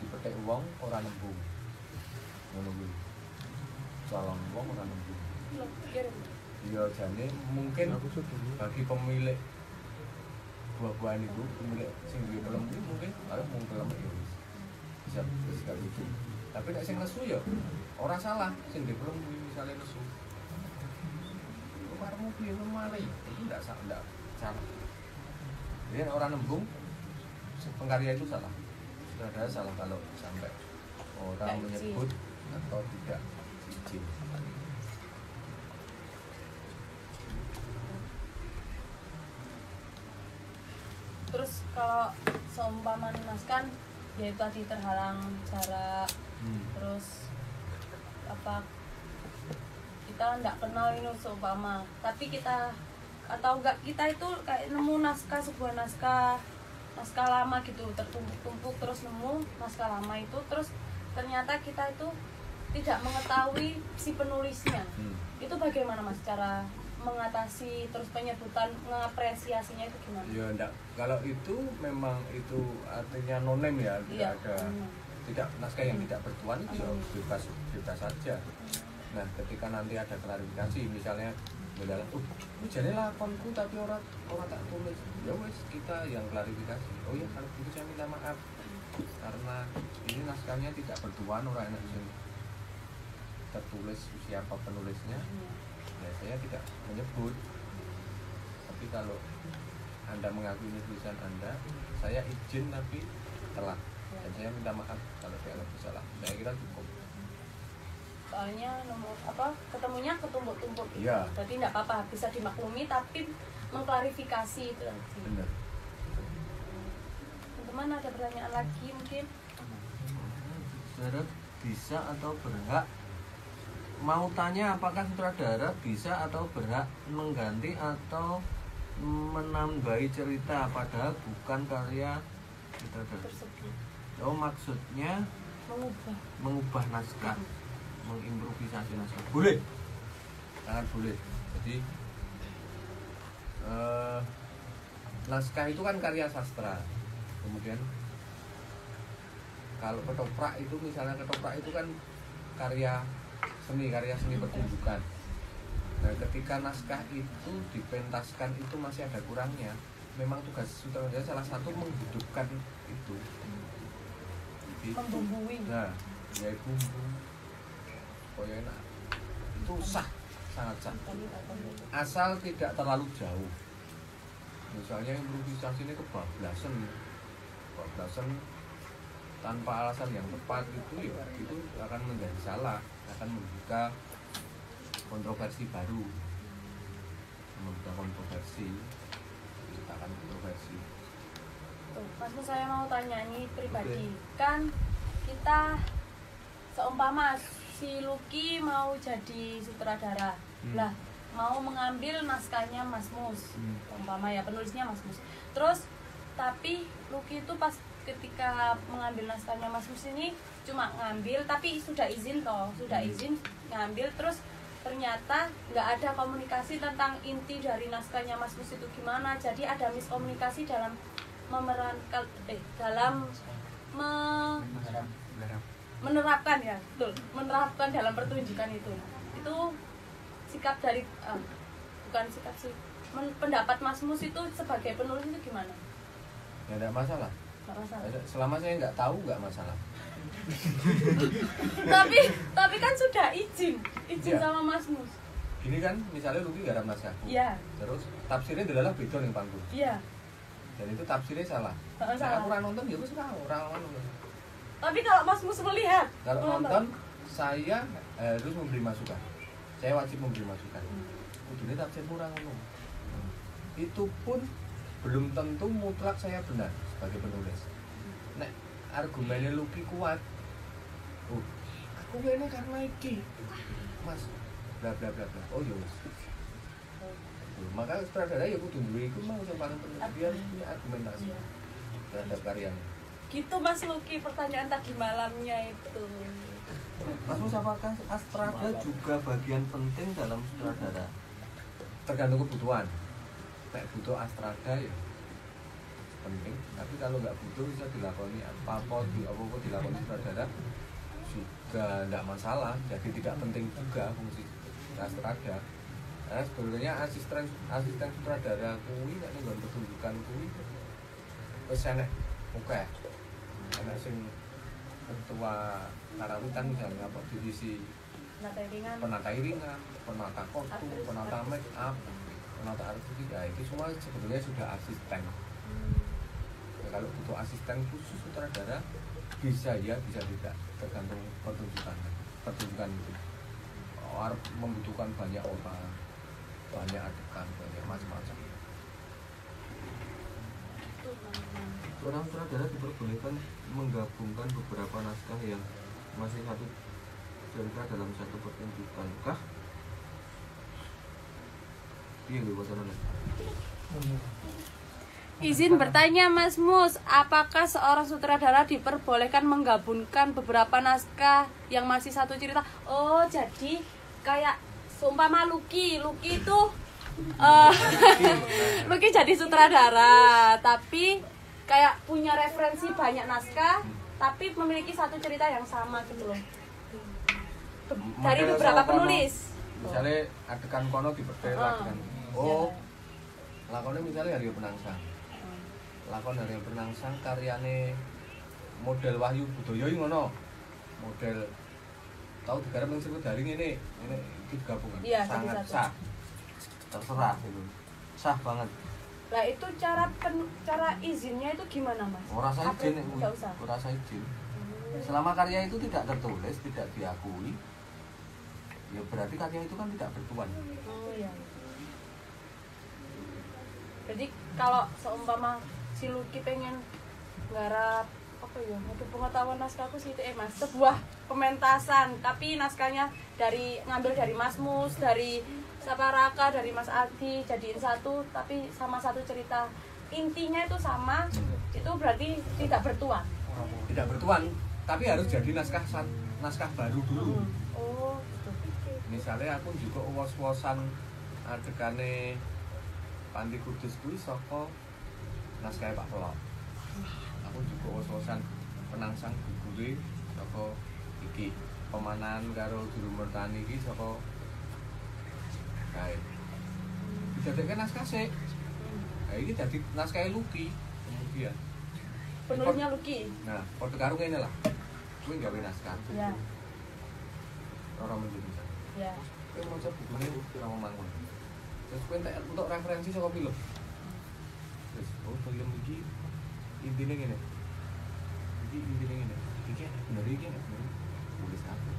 Dipetik wong ora nembung. Ngono kuwi. Calon wong ora nembung. Loh, kirim. Ya jane mungkin bagi pemilik buah-buahan itu, pemilik sing duwe pelem itu mungkin arep mung pelem ya wis. Bisa gak lucu. Tapi nek sing nesu ya ora salah, sing duwe pelem kuwi misale nesu. Karemu piye mari? Itu ndak salah. Jadi orang nembung pengkarya itu salah. Sudah salah kalau sampai orang menyebut atau tidak izin. Terus kalau seumpama naskah ya itu tadi terhalang jarak, terus apa kita nggak kenal ini seumpama, tapi kita atau enggak kita itu kayak nemu naskah, sebuah naskah lama gitu tertumpuk-tumpuk, terus nemu naskah lama itu, terus ternyata kita itu tidak mengetahui si penulisnya. Itu bagaimana Mas cara mengatasi, terus penyebutan, mengapresiasinya itu gimana? Ya enggak, kalau itu memang itu artinya nonem ya, tidak ada tidak naskah yang tidak bertuan itu ya bebas saja. Nah, ketika nanti ada klarifikasi misalnya dalam ini jadi lakonku tapi orang tak tulis, ya wes kita yang klarifikasi. Oh ya kalau begitu saya minta maaf karena ini naskahnya tidak bertuan, orang enak sing tertulis siapa penulisnya. Ya saya tidak menyebut, tapi kalau Anda mengakui ini tulisan Anda, saya izin tapi telat dan saya minta maaf kalau saya lebih salah. Saya kira cukup. Soalnya nomor apa ketemunya ketumpuk-tumpuk. Iya. Berarti tidak apa-apa, bisa dimaklumi tapi mengklarifikasi itu nanti. Benar. Teman-teman ada pertanyaan lagi mungkin? Saudara bisa atau berhak, mau tanya apakah sutradara bisa atau berhak mengganti atau menambahi cerita padahal bukan karya sutradara. Tersebut Oh maksudnya mengubah naskah, mengimprovisasi naskah. Boleh, sangat boleh. Jadi naskah itu kan karya sastra. Kemudian kalau ketoprak itu misalnya ketoprak itu kan karya seni pertunjukan. Nah, ketika naskah itu dipentaskan itu masih ada kurangnya. Memang tugas sutradara salah satu menghidupkan itu. membumbui. Nah, ya bumbu. Koyo enak. Itu sah, sangat sah. Asal tidak terlalu jauh. Misalnya improvisasi ini kebablasan tanpa alasan yang tepat itu ya itu akan menjadi salah, akan membuka kontroversi baru, menciptakan kontroversi. Tuh, Mas Mus, saya mau tanya ini pribadi. Kan kita seumpama si Lucky mau jadi sutradara. Lah, mau mengambil naskahnya Mas Mus. Umpama ya penulisnya Mas Mus. Terus tapi Lucky itu pas ketika mengambil naskahnya Mas Mus ini cuma ngambil tapi sudah izin ngambil, terus ternyata nggak ada komunikasi tentang inti dari naskahnya Mas Mus itu gimana. Jadi ada miskomunikasi dalam menerapkan ya, betul, menerapkan dalam pertunjukan itu sikap dari bukan sikap sih, pendapat Mas Mus itu sebagai penulis itu gimana? Ya tidak masalah. Nggak masalah. Selama saya nggak tahu nggak masalah. tapi kan sudah izin Ya. sama Mas Mus. gini kan, misalnya Lucky garap naskahku. Iya. Terus tafsirnya adalah beda ning panggung. Iya. Dan itu tafsirnya salah. Heeh, Nah, salah. aku ora nonton ya wis ora nonton. Tapi kalau Mas Mus melihat, Kalau nonton saya harus memberi masukan. Saya wajib memberi masukan. Kudune tafsirmu ora ngono. Itu pun belum tentu mutlak saya benar sebagai penulis. Nek argumennya Lucky kuat, oh, aku ngene karena iki. Mas, bla bla bla bla. Oh ya wis. Maka sutradara ya kudu duwe iku mau sing paling penting dia harus punya argumentasi terhadap karyanya. gitu Mas Lucky pertanyaan tadi malamnya itu. Mas Mus, apakah astrada juga bagian penting dalam sutradara? Tergantung kebutuhan. Nek butuh astrada ya penting, tapi kalau nggak butuh bisa dilakoni apa-apa dilakoni sutradara juga nggak masalah, jadi tidak penting juga fungsi astrada. Karena sebenarnya asisten sutradara kuwi nek nggon pertunjukan kuwi wis enek oke. Enek sing ketua karawitan misalnya apa divisi penata iringan, penata kostum, penata make up, penata artistik, ya itu semua sebetulnya sudah asisten. Ya, kalau butuh asisten khusus sutradara bisa ya bisa tidak, tergantung pertunjukan itu. Membutuhkan banyak orang, banyak adegan, banyak macam-macam. Seorang sutradara diperbolehkan menggabungkan beberapa naskah yang masih satu cerita dalam satu pertunjukan kah? Iya, bocorannya. Izin bertanya Mas Mus, apakah seorang sutradara diperbolehkan menggabungkan beberapa naskah yang masih satu cerita? Oh, jadi kayak seumpama Lucky itu Lucky jadi sutradara, tapi kayak punya referensi banyak naskah, tapi memiliki satu cerita yang sama gitu loh. Dari Model beberapa sama penulis. Misalnya adegan kono diperdel adegan. Oh, lakonnya misalnya Haryo Penangsang. Lakon Haryo Penangsang karyane model Wahyu Budoyo iki ngono. Model tahu digarap ning Sirkuit Daring ini digabung. Iya, sangat satu-satu. sah. Terserah itu. Sah banget. Lah itu cara izinnya itu gimana Mas? Ora usah Apa- izin, nggak usah. ora usah izin. Selama karya itu tidak tertulis, tidak diakui, ya berarti karya itu kan tidak bertuan. Oh iya. Jadi kalau seumpama si Lucky pengen nggarap apa ya, ada pengetahuan naskahku sih itu Mas, sebuah pementasan tapi naskahnya ngambil dari Mas Mus, dari Saparaka, dari Mas Adi, jadiin satu tapi sama satu cerita, intinya itu sama, itu berarti tidak bertuan. Tidak bertuan, tapi harus jadi naskah baru dulu. Oh gitu. Misalnya aku juga uwas-uwasan adegane Panti Kudus kuwi saka naskah Pak Pelok. Aku juga uwas-uwasan Penangsang Gugure saka iki Pemanan karo Juru Mertani iki saka kae. Didadekke naskah sik. Nah, iki dadi naskah Lucky kemudian. Penulisnya Lucky. Nah, padha karo ngene lah. Kuwi gawe naskah. Ya. Ora menjadi. Ya. Kowe maca bukune Rama Mangun. Terus kowe entek untuk referensi saka film. Terus oh film iki intine ngene. Iki intine ngene. Iki bener iki nek bener. Tulis apa?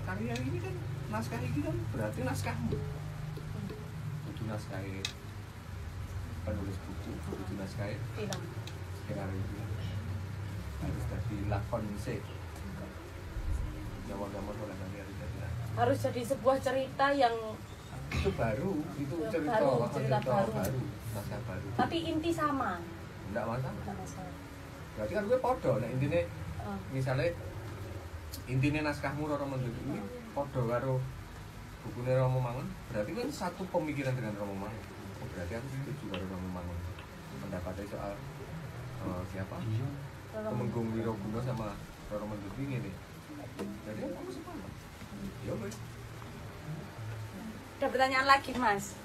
Karya ini kan naskah ini kan berarti naskahmu. Kudu naskah penulis buku, kudu naskah Film. skenario itu. Harus dadi lakon sik. Zaman-zaman oleh kami harus jadi lakon. Harus jadi sebuah cerita yang Itu baru, itu Baru, cerita cerita baru. naskah baru. tapi inti sama. Enggak masalah. Nggak masalah. Berarti kan gue podo, nah intinya Oh. misalnya intinya naskahmu Roro Mendut ini podo karo bukunya Romo Mangun, berarti kan satu pemikiran dengan Romo Mangun. Oh, berarti aku setuju karo Romo Mangun. Pendapatnya soal siapa? Temenggung Wiroguna sama Roro Mendut ini nih. Jadi aku sepakat. Ya wes. Ada pertanyaan lagi Mas.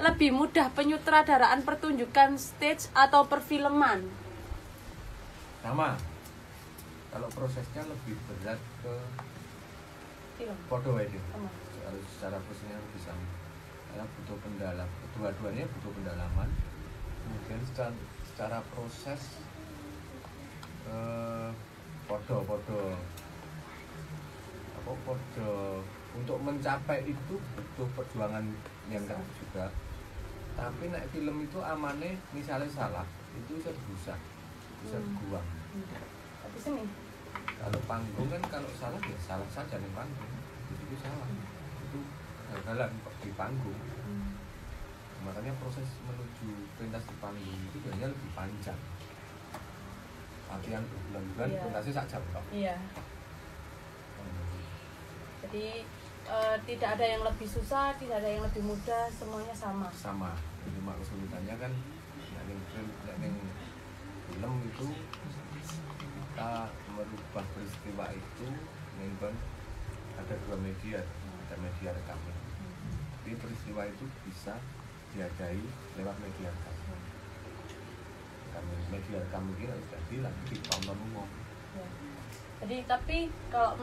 Lebih mudah penyutradaraan pertunjukan stage atau perfilman? Sama. Kalau prosesnya lebih berat ke film Podo wae Din. sama. Harus secara profesional bisa, karena butuh pendalam, dua-duanya butuh pendalaman. Kemudian secara proses podo untuk mencapai itu butuh perjuangan yang keras juga. Tapi nek film itu amane misalnya salah itu bisa dibusak, bisa dibuang. Tapi seni Kalau panggung kan kalau salah ya salah saja nih panggung, itu salah, itu kegagalan di panggung. Makanya proses menuju pentas di panggung itu biasanya lebih panjang. Latihan berbulan-bulan, Iya. pentasnya sak jam kok. iya. Jadi tidak ada yang lebih susah, tidak ada yang lebih mudah, semuanya sama. Sama. Cuma kesulitannya kan yang film itu kita merubah peristiwa itu dengan ada dua media, ada media rekaman. Jadi peristiwa itu bisa diadai lewat media rekam. Media rekam ini harus jadi lagi ditonton umum. Ya. Jadi tapi kalau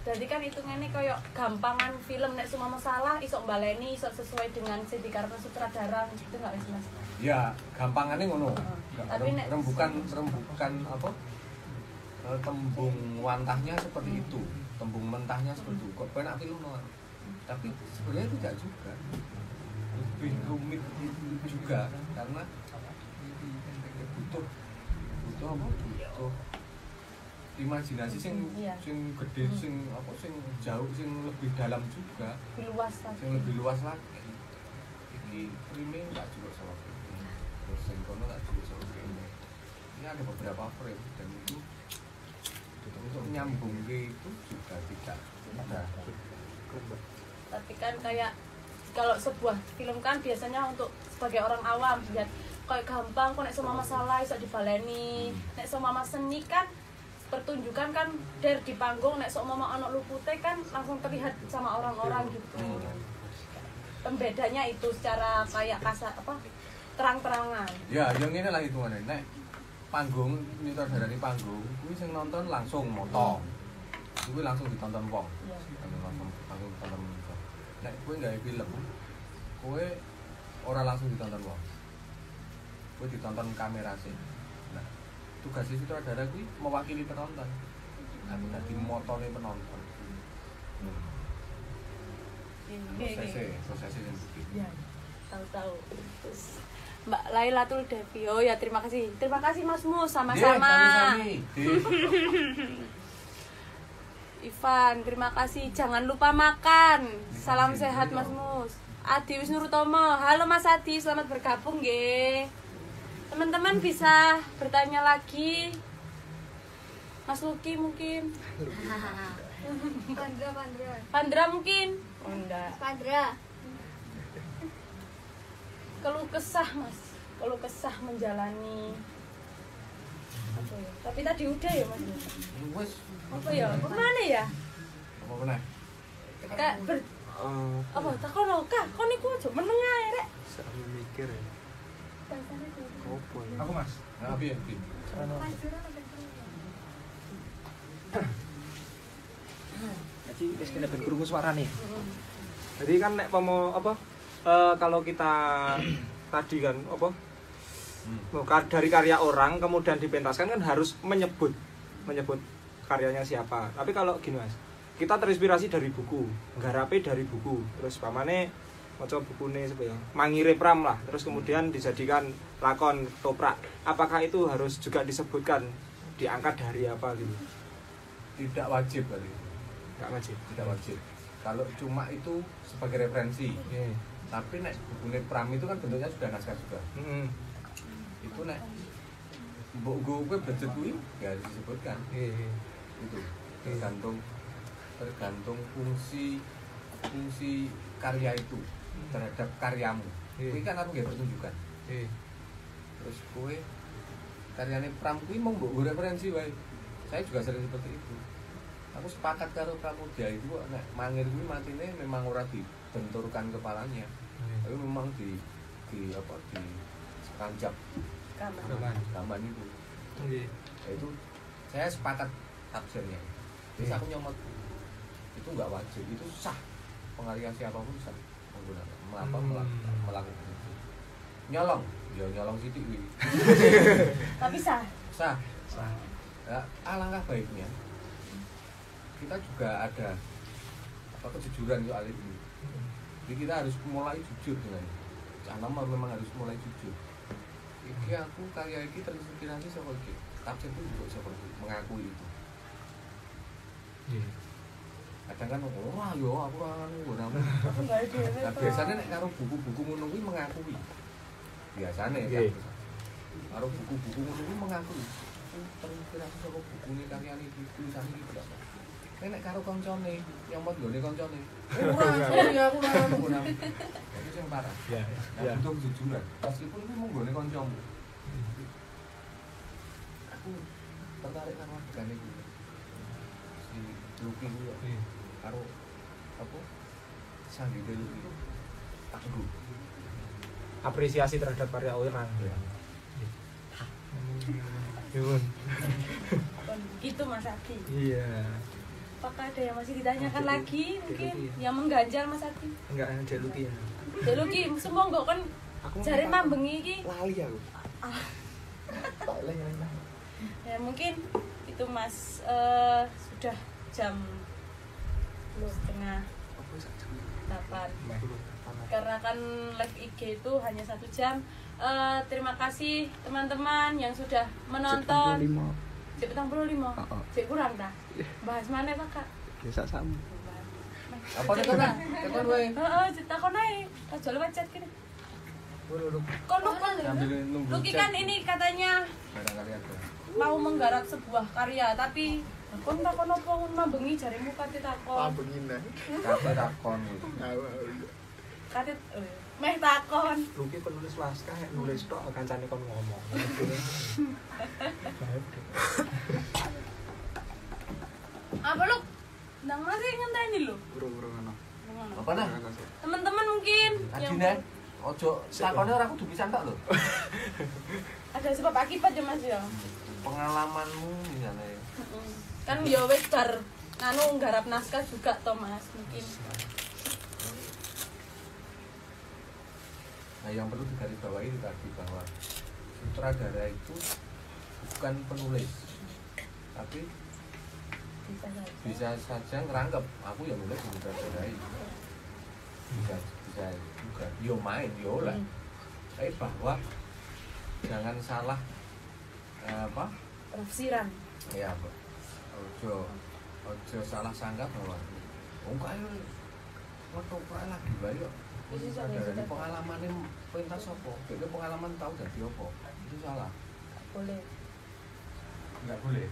jadi kan hitungannya kayak gampangan film nek semua masalah isok baleni isok sesuai dengan sing dikarepno sutradara gitu enggak wis Mas. Ya, gampangannya ngono. Tapi nek rembukan apa? Tembung wantahnya seperti itu, tembung mentahnya seperti itu. Kok penak film no. Tapi sebenarnya tidak juga. Lebih rumit juga karena butuh apa? Butuh imajinasi sing gede, sing jauh, sing lebih dalam juga, lebih luas lagi. sing lebih luas lagi. Ini frame nggak cukup sama frame, terus sing kono nggak cukup sama frame. Ini ada beberapa frame dan itu untuk nyambung itu juga tidak mudah. Tapi kan kayak kalau sebuah film kan biasanya untuk sebagai orang awam lihat kayak gampang kok nek semua masalah iso dibaleni. Nek semua seni kan pertunjukan kan dari di panggung nek sok mama anak lupute kan langsung terlihat sama orang-orang gitu. Pembedanya itu secara kayak kasar apa terang-terangan. Ya, yang ini lah hitungannya. Nek panggung, nyutradara di panggung, kuwi sing nonton langsung moto. Kuwi langsung ditonton wong. Iya. Langsung ditonton wong. Nek kuwi gawe film, kuwi ora langsung ditonton wong. Kuwi ditonton kamera sih. Nah, tugas sutradara kuwi mewakili penonton. Aku dadi motone penonton. Prosesnya yang begitu. Ya, tahu-tahu. Terus Mbak Lailatul Devi. Oh ya, terima kasih. Terima kasih Mas Mus, sama-sama. Sami-sami. Ivan, terima kasih. Jangan lupa makan. Salam sehat Mas Mus. Adi Wisnurutomo. Halo Mas Adi, selamat bergabung nggih. Teman-teman bisa bertanya lagi. Mas Luki mungkin. Pandra mungkin. Oh enggak. Pandra. Keluh kesah Mas. Keluh kesah menjalani. Apa ya? Tapi tadi udah ya Mas. Wes, Apa ya? Kemana ya? apa meneh? Kayak apa takon kah kon niku aja meneng ae rek. Saya mikir ya. Apa ya? Aku Mas. Nah, piye, piye? Jadi wis kena ben krungu suarane. Jadi kan nek kalau kita tadi kan dari karya orang kemudian dipentaskan kan harus menyebut karyanya siapa. Tapi kalau gini Mas, kita terinspirasi dari buku, ngarape dari buku. Terus pamane maca bukune ya, Mangire Pram lah. Terus kemudian dijadikan lakon Toprak. Apakah itu harus juga disebutkan diangkat dari apa gitu? Tidak wajib kali. Enggak wajib. Tidak wajib. Kalau cuma itu sebagai referensi. Iya. Tapi nek bukune Pram itu kan bentuknya sudah naskah juga. Itu nek mbok gue budget kuwi ya harus disebutkan. Iya. Itu tergantung fungsi karya itu terhadap karyamu. Kuwi kan aku nggih pertunjukan. Terus kowe karyane Pram kuwi mung mbok referensi wae. Saya juga sering seperti itu. Aku sepakat karo Pramudia itu kok nek Mangir kuwi matine memang ora dibenturkan kepalanya. Tapi memang di sekanjap gambar itu. Ya itu saya sepakat tafsirnya. Terus aku nyomot itu nggak wajib, itu sah, pengalihan siapapun sah menggunakan melakukan itu. Nyolong, ya nyolong sidik wi. Tapi sah. Sah. Ya, alangkah baiknya kita juga ada kejujuran soal itu. Jadi kita harus mulai jujur dengan karena memang harus mulai jujur. Iki aku karya iki terinspirasi saka iki. Tafsir itu juga seperti mengakui itu. Kadang kan wah yo aku ora ngono. Nah, biasanya nek karo buku-buku ngono kuwi mengakui. Biasanya kan. Karo buku-buku ngono kuwi mengakui. Terinspirasi saka bukune karyane iki, tulisane iki berapa. Nek karo koncone, nyomot nggone koncone. Ora, aku ora ngono. Itu sing parah. Ya. Butuh kejujuran. Meskipun itu mung nggone kancamu. Aku tertarik karo gane iki. Si Lucky kuwi. Karo apa? Sandi Lucky. Tangguh. Apresiasi terhadap karya orang. Ya. Gitu Mas Adi. Iya. Apakah ada yang masih ditanyakan lagi mungkin yang mengganjal Mas Adi? Enggak ada Lucky ya. Lucky semua enggak kan jare mambengi iki. Lali aku. Ya mungkin itu Mas sudah jam 7:30 8. Karena kan live IG itu hanya 1 jam. Terima kasih teman-teman yang sudah menonton. 75. Cek kurang dah. Bahas mana Pak Kak? Biasa sama. Apa tekan? Tekan wae. Heeh, takon ae. Aja lu chat kene. Kon lupa. Lucky kan ini katanya Barangkali ada. mau menggarap sebuah karya tapi kon takon opo mambengi jaremu kate takon. Mambengi nah. Kate takon. Kate meh takon. Lucky penulis naskah nulis tok kancane kon ngomong. Apa lu? Nang masih ngenteni lho. Burung-burung ana. Apa nah? Teman-teman mungkin yang Adine, ojo takone ora kudu pisan tok lho. ada sebab akibat ya Mas ya. Pengalamanmu misalnya. Kan ya wis bar nganu nggarap naskah juga toh Mas mungkin. Nah, yang perlu digarisbawahi itu tadi bahwa sutradara itu bukan penulis, tapi bisa saja ngerangkep. Aku yang nulis sutradarai, bisa juga. Yo main, yo lah. Tapi bahwa jangan salah apa? Penafsiran. Ya, ojo salah sangka bahwa kayak fotografer lagi bayo. Dari pengalamannya pentas apa? Jadi pengalaman tahu dari apa? Itu salah. Boleh. Nggak boleh.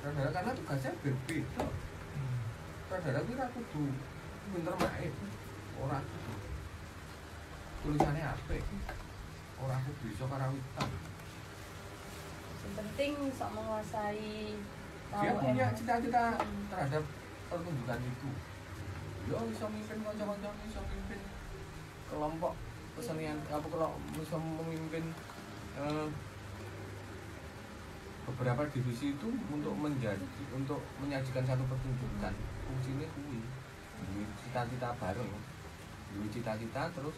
Karena tugasnya berbeda. Sutradara itu kudu pinter main. Orang kudu tulisannya apa? Orang kudu iso karawitan. Yang penting bisa menguasai Dia punya cita-cita terhadap pertunjukan itu. Yo bisa mimpin kanca-kanca, bisa mimpin kelompok kesenian apa kalau bisa memimpin beberapa divisi itu untuk menyajikan satu pertunjukan. Fungsinya kuwi cita-cita bareng, cita-cita terus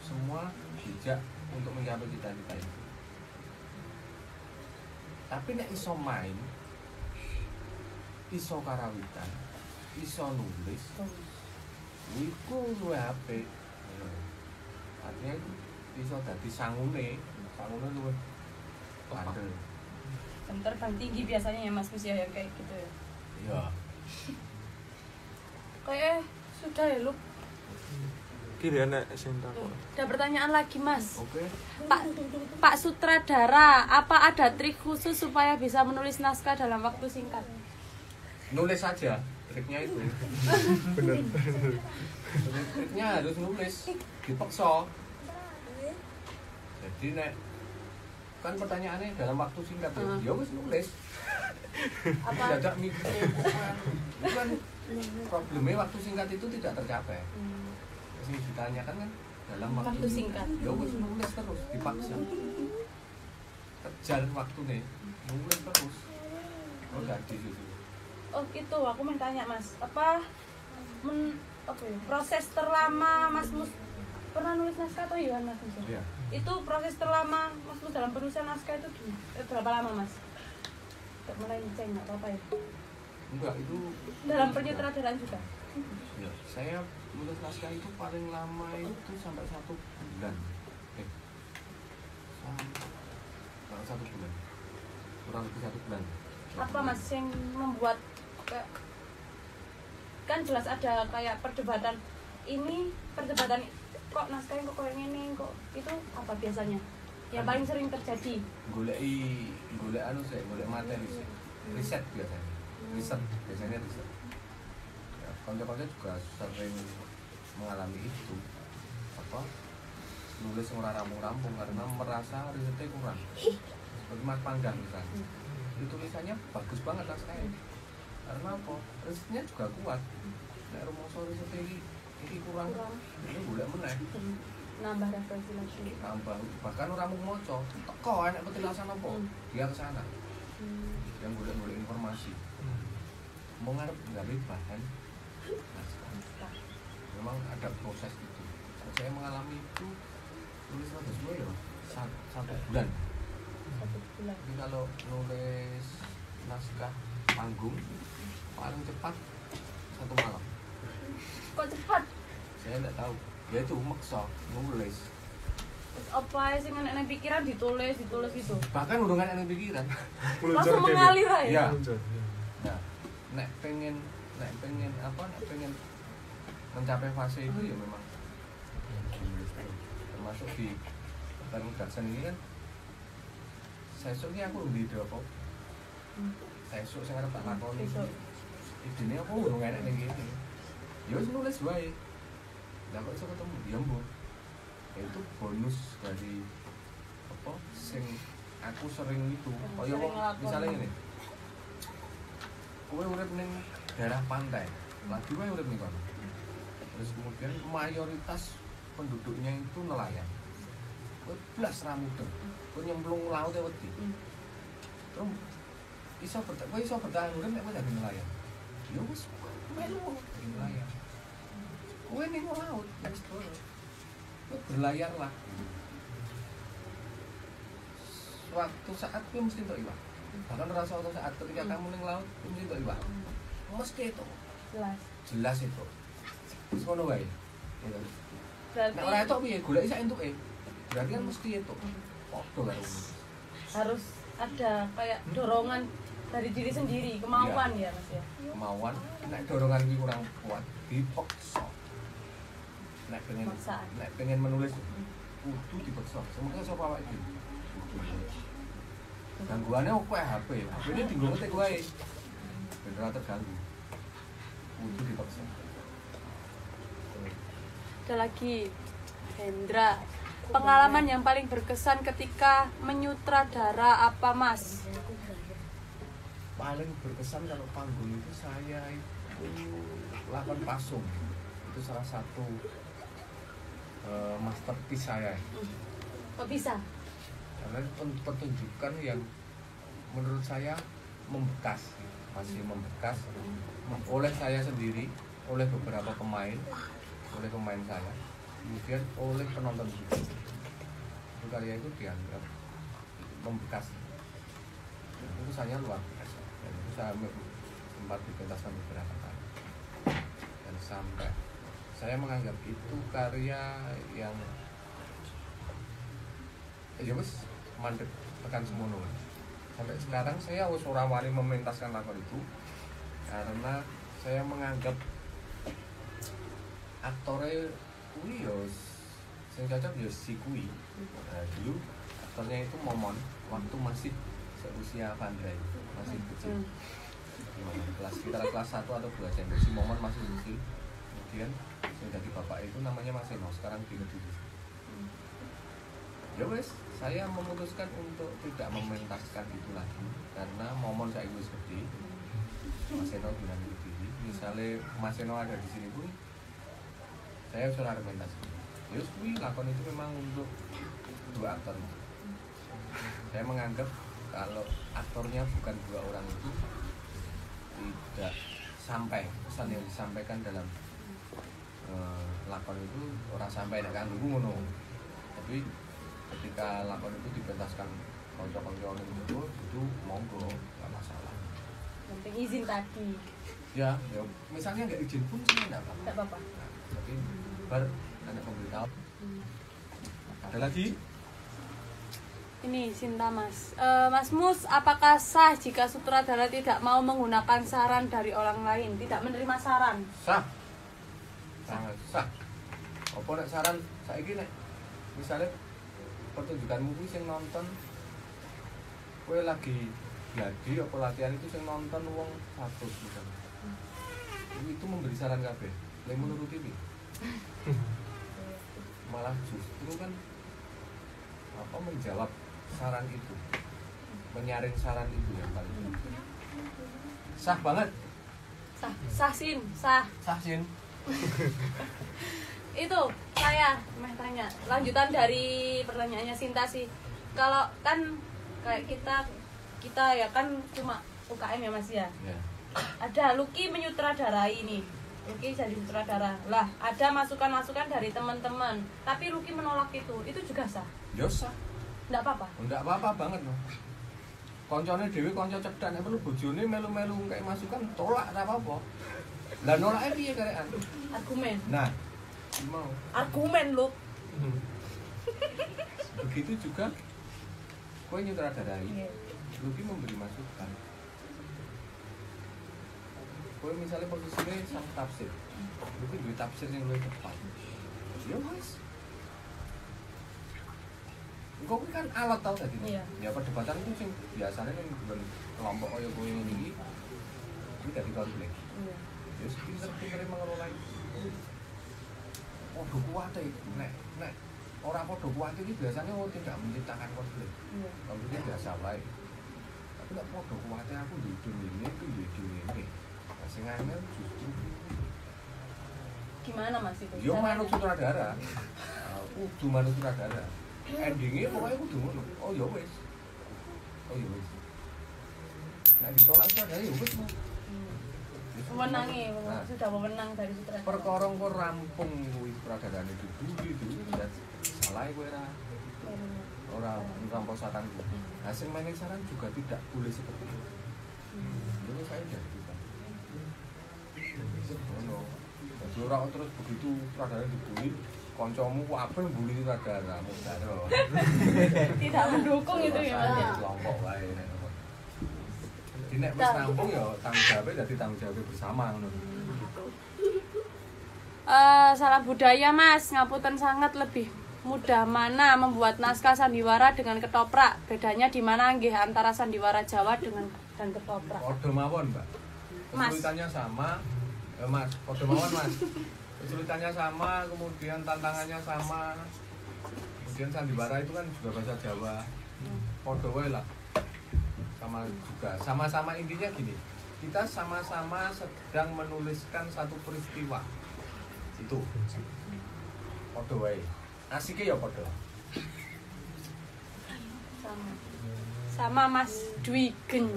semua bijak untuk mencapai cita-cita itu. Tapi nek iso main, iso karawitan, iso nulis, iku luwih apik. Artinya itu iso dadi sangune luwih pandel. yang terbang tinggi biasanya ya Mas Mus ya yang kayak gitu ya. Iya. Kayak sudah ya lu. Kira anak sing takon. Ada pertanyaan lagi Mas. Oke. Pak Sutradara, apa ada trik khusus supaya bisa menulis naskah dalam waktu singkat? Nulis saja, triknya itu. Bener. Triknya harus nulis, dipaksa. Jadi nek kan pertanyaannya dalam waktu singkat ya wis nulis. Apa? Tidak mikir. Bukan problemnya waktu singkat itu tidak tercapai. Yang ditanyakan kan dalam waktu singkat. Ya wis nulis terus, dipaksa. Kejar waktunya, nulis terus. Oh, enggak di situ. Oh itu aku mau tanya Mas, apa ya, proses terlama Mas Mus pernah nulis naskah atau ya Mas Mus? Iya. Itu proses terlama Mas Mus dalam penulisan naskah itu berapa lama Mas? Mulai ceng atau apa ya? Enggak, itu Dalam penyutradaraan juga? ya, saya menulis naskah itu paling lama itu sampai 1 bulan. Sampai 1 bulan. Kurang lebih 1 bulan. Apa Mas yang membuat kan jelas ada kayak perdebatan kok naskahnya kok kayak gini kok itu apa biasanya yang paling sering terjadi? Golek materi sih. Riset biasanya. Biasanya riset. Ya, konco-konco juga sering mengalami itu. Apa? Nulis ora rampung-rampung karena merasa risetnya kurang. Seperti Mas Panggang misalnya. Itu tulisannya bagus banget naskahnya. Karena apa? Risetnya juga kuat. Nek rumangsa risetnya iki kurang. Ini golek meneh. Nambah referensi lagi. Nambah bahkan orang mau moco teko enak petilasan apa dia ke sana yang golek informasi mau ngarep gawe bahan naskah. Memang ada proses itu. Saya mengalami itu nulis naskah semua ya 1 bulan. 1 bulan. Tapi kalau nulis naskah panggung paling cepat 1 malam. Kok cepat? Saya tidak tahu. Ya itu maksa nulis. Terus apa sih nang pikiran ditulis gitu. Bahkan udah nggak ada pikiran. Langsung mengalir aja. Ya. Muncul. Nah, nek pengen mencapai fase itu ya memang termasuk di penugasan ini kan sesuk ini aku di dapur sesuk saya harap tak lakoni ini aku udah enak nih gini ya wis nulis wae lah kok iso ketemu ya mbok itu bonus dari apa sing aku sering itu kaya misalnya ini kowe urip ning daerah pantai lagi wae urip ning kono terus kemudian mayoritas penduduknya itu nelayan kowe blas ra mudeng kowe nyemplung laut e wedi terus kowe iso bertahan urip nek kowe dadi nelayan ya wis melu dadi nelayan kowe ning laut wis kowe berlayarlah suatu saat kowe mesti entuk iwak bahkan rasa suatu saat ketika kamu ning laut kowe mesti entuk iwak mesti itu jelas itu wis ngono wae Berarti nek ora etok piye goleki sak entuke berarti kan mesti itu padha karo harus ada kayak dorongan dari diri sendiri, kemauan ya Mas ya. kemauan nek dorongan iki kurang kuat dipaksa nek pengen menulis kudu dipaksa semoga sapa awake dhewe gangguannya opo HP ini tinggal ngetik wae ben ora terganggu kudu dipaksa. Ada lagi Hendra, pengalaman yang paling berkesan ketika menyutradara apa Mas? Paling berkesan kalau panggung itu saya itu lakon pasung itu salah satu masterpiece saya. Kok bisa? Karena pertunjukan yang menurut saya membekas, masih membekas oleh saya sendiri, oleh beberapa pemain, oleh pemain saya, kemudian oleh penonton juga. Itu karya itu dianggap membekas. Itu saya luar biasa. Dan itu saya sempat dipentaskan beberapa kali. Dan sampai saya menganggap itu karya yang ya wis mandek tekan semono. Sampai sekarang saya wis ora wani mementaskan lakon itu karena saya menganggap aktornya kuwi ya sing cocok ya si kuwi. Nah, dulu aktornya itu Momon waktu masih seusia Pandai, masih kecil. Sekitar kelas 1 atau 2 SMP si Momon masih kecil. Kemudian yang jadi bapak itu namanya Mas Eno, sekarang di Kediri. Ya wes, saya memutuskan untuk tidak mementaskan itu lagi karena Momon saya wis gede. Mas Eno bilang Kediri. Misalnya Mas Eno ada di sini pun saya sudah argumentasi. Ya kuwi lakon itu memang untuk 2 aktor. Saya menganggap kalau aktornya bukan 2 orang itu tidak sampai pesan yang disampaikan dalam lakon itu orang sampai nek kanggo ngono. Tapi ketika lakon itu dipentaskan kanca-kanca itu monggo nggak masalah. Penting izin tadi. Ya misalnya nggak izin pun sih nggak apa-apa. Nggak apa-apa. Nah, tapi ada pemberitahu. Ada lagi? Ini Sinta Mas. Mas Mus, apakah sah jika sutradara tidak mau menggunakan saran dari orang lain, tidak menerima saran? Sah. Sangat sah. Apa nek saran saiki nek misalnya pertunjukanmu kuwi sing nonton kowe lagi jadi apa latihan itu sing nonton wong 100 misalnya. Itu memberi saran kabeh. Lek menurut ini malah justru kan apa menjawab saran itu, menyaring saran itu yang paling sah banget. Sah Sin, sah. Sah Sin. Itu saya mau tanya lanjutan dari pertanyaannya Sinta sih. Kalau kan kayak kita ya kan cuma UKM ya Mas ya. Ya. Ada Lucky menyutradarai nih. Lucky jadi sutradara. Lah, ada masukan-masukan dari teman-teman, tapi Lucky menolak itu juga sah. Ya sah. Enggak apa-apa. Enggak apa-apa banget loh. Koncone dhewe kanca cedhak nek perlu bojone melu-melu kayak masukan tolak ora apa-apa. Lah nolake piye karekan? Argumen. Nah, mau. Argumen lu. Begitu juga kowe nyutradarai. Iya. Luki memberi masukan. Kowe misalnya posisinya sang tafsir. Luki duwe tafsir yang luwih tepat. Ya wis. Engko kan alat tau tadi. Iya. Ya perdebatan itu sing biasanya kan bukan kelompok kaya kowe ngene iki. Iki dadi konflik. Iya. Ya pinter-pintere mengelola itu. Padha kuwate nek ora padha kuwate iki biasanya tidak menciptakan konflik. Iya. Konfliknya biasa wae. Tapi nek padha kuwate aku ndudung ini iki ndudung ini. Nah, sing angel justru Gimana Mas itu? yo manut caranya? sutradara. Kudu manut sutradara. Endingnya pokoknya kudu ngono. Oh ya wis. Oh ya wis. Nek ditolak sutradara ya wis. Memenangi, Nah, sudah memenang dari sutradara. perkara kok rampung kuwi sutradarane dibuli itu ya salah kowe ora rampasakan kuwi. Nah sing main saran juga tidak boleh seperti itu. Ini saya jadi kita. Ngono. Jadi ora terus begitu sutradara dibuli, kancamu kabeh mbuli sutradara, mudaro. Tidak mendukung itu ya Mas ya. Kelompok wae nek ngono. Jadi nek wis rampung ya tanggung jawabnya dadi tanggung jawab bersama ngono. Salam budaya Mas, ngapunten sangat lebih mudah mana membuat naskah sandiwara dengan ketoprak? Bedanya di mana nggih antara sandiwara Jawa dan ketoprak? Padha mawon, Mbak. Mas. Kesulitannya sama. Mas, padha mawon, Mas. Kesulitannya sama, kemudian tantangannya sama. Kemudian sandiwara itu kan juga bahasa Jawa. Padha wae lah. Sama juga. Sama-sama intinya gini. Kita sama-sama sedang menuliskan satu peristiwa. Itu. Padha wae. Asiknya ya padha. Sama Mas Dwi Geng.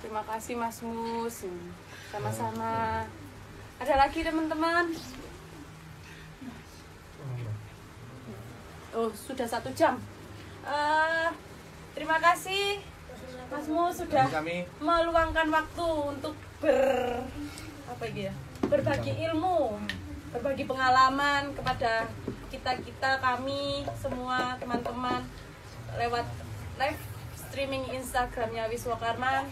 Terima kasih Mas Mus. Sama-sama. Ada lagi teman-teman? Oh, sudah 1 jam. Terima kasih Mas Mus sudah Kami meluangkan waktu untuk berbagi ilmu, berbagi pengalaman kepada kami semua teman-teman lewat live streaming Instagramnya Wiswakarman.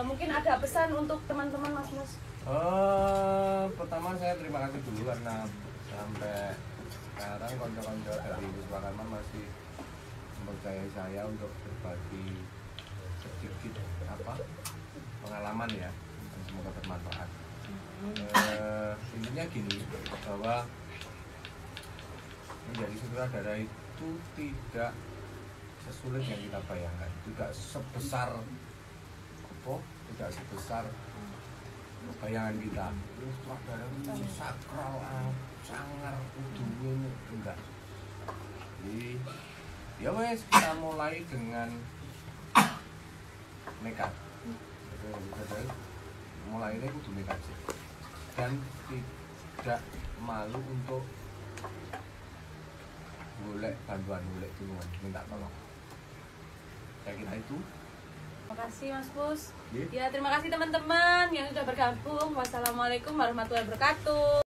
Mungkin ada pesan untuk teman-teman Mas Mus? Pertama saya terima kasih dulu karena sampai sekarang konco-konco dari Wiswakarman masih mempercayai saya untuk berbagi sedikit pengalaman ya, dan semoga bermanfaat. Intinya gini, bahwa menjadi sutradara itu tidak sesulit yang kita bayangkan, tidak sebesar bayangan kita. Sutradara itu sakral, sangar, kudu enggak. Jadi ya wes kita mulai dengan nekat. Jadi mulai ini kudu nekat sih. Dan tidak malu untuk golek bantuan, golek tulungan, minta tolong. Saya kira itu. Terima kasih Mas Pus. Iya. Ya, terima kasih teman-teman yang sudah bergabung. Wassalamualaikum warahmatullahi wabarakatuh.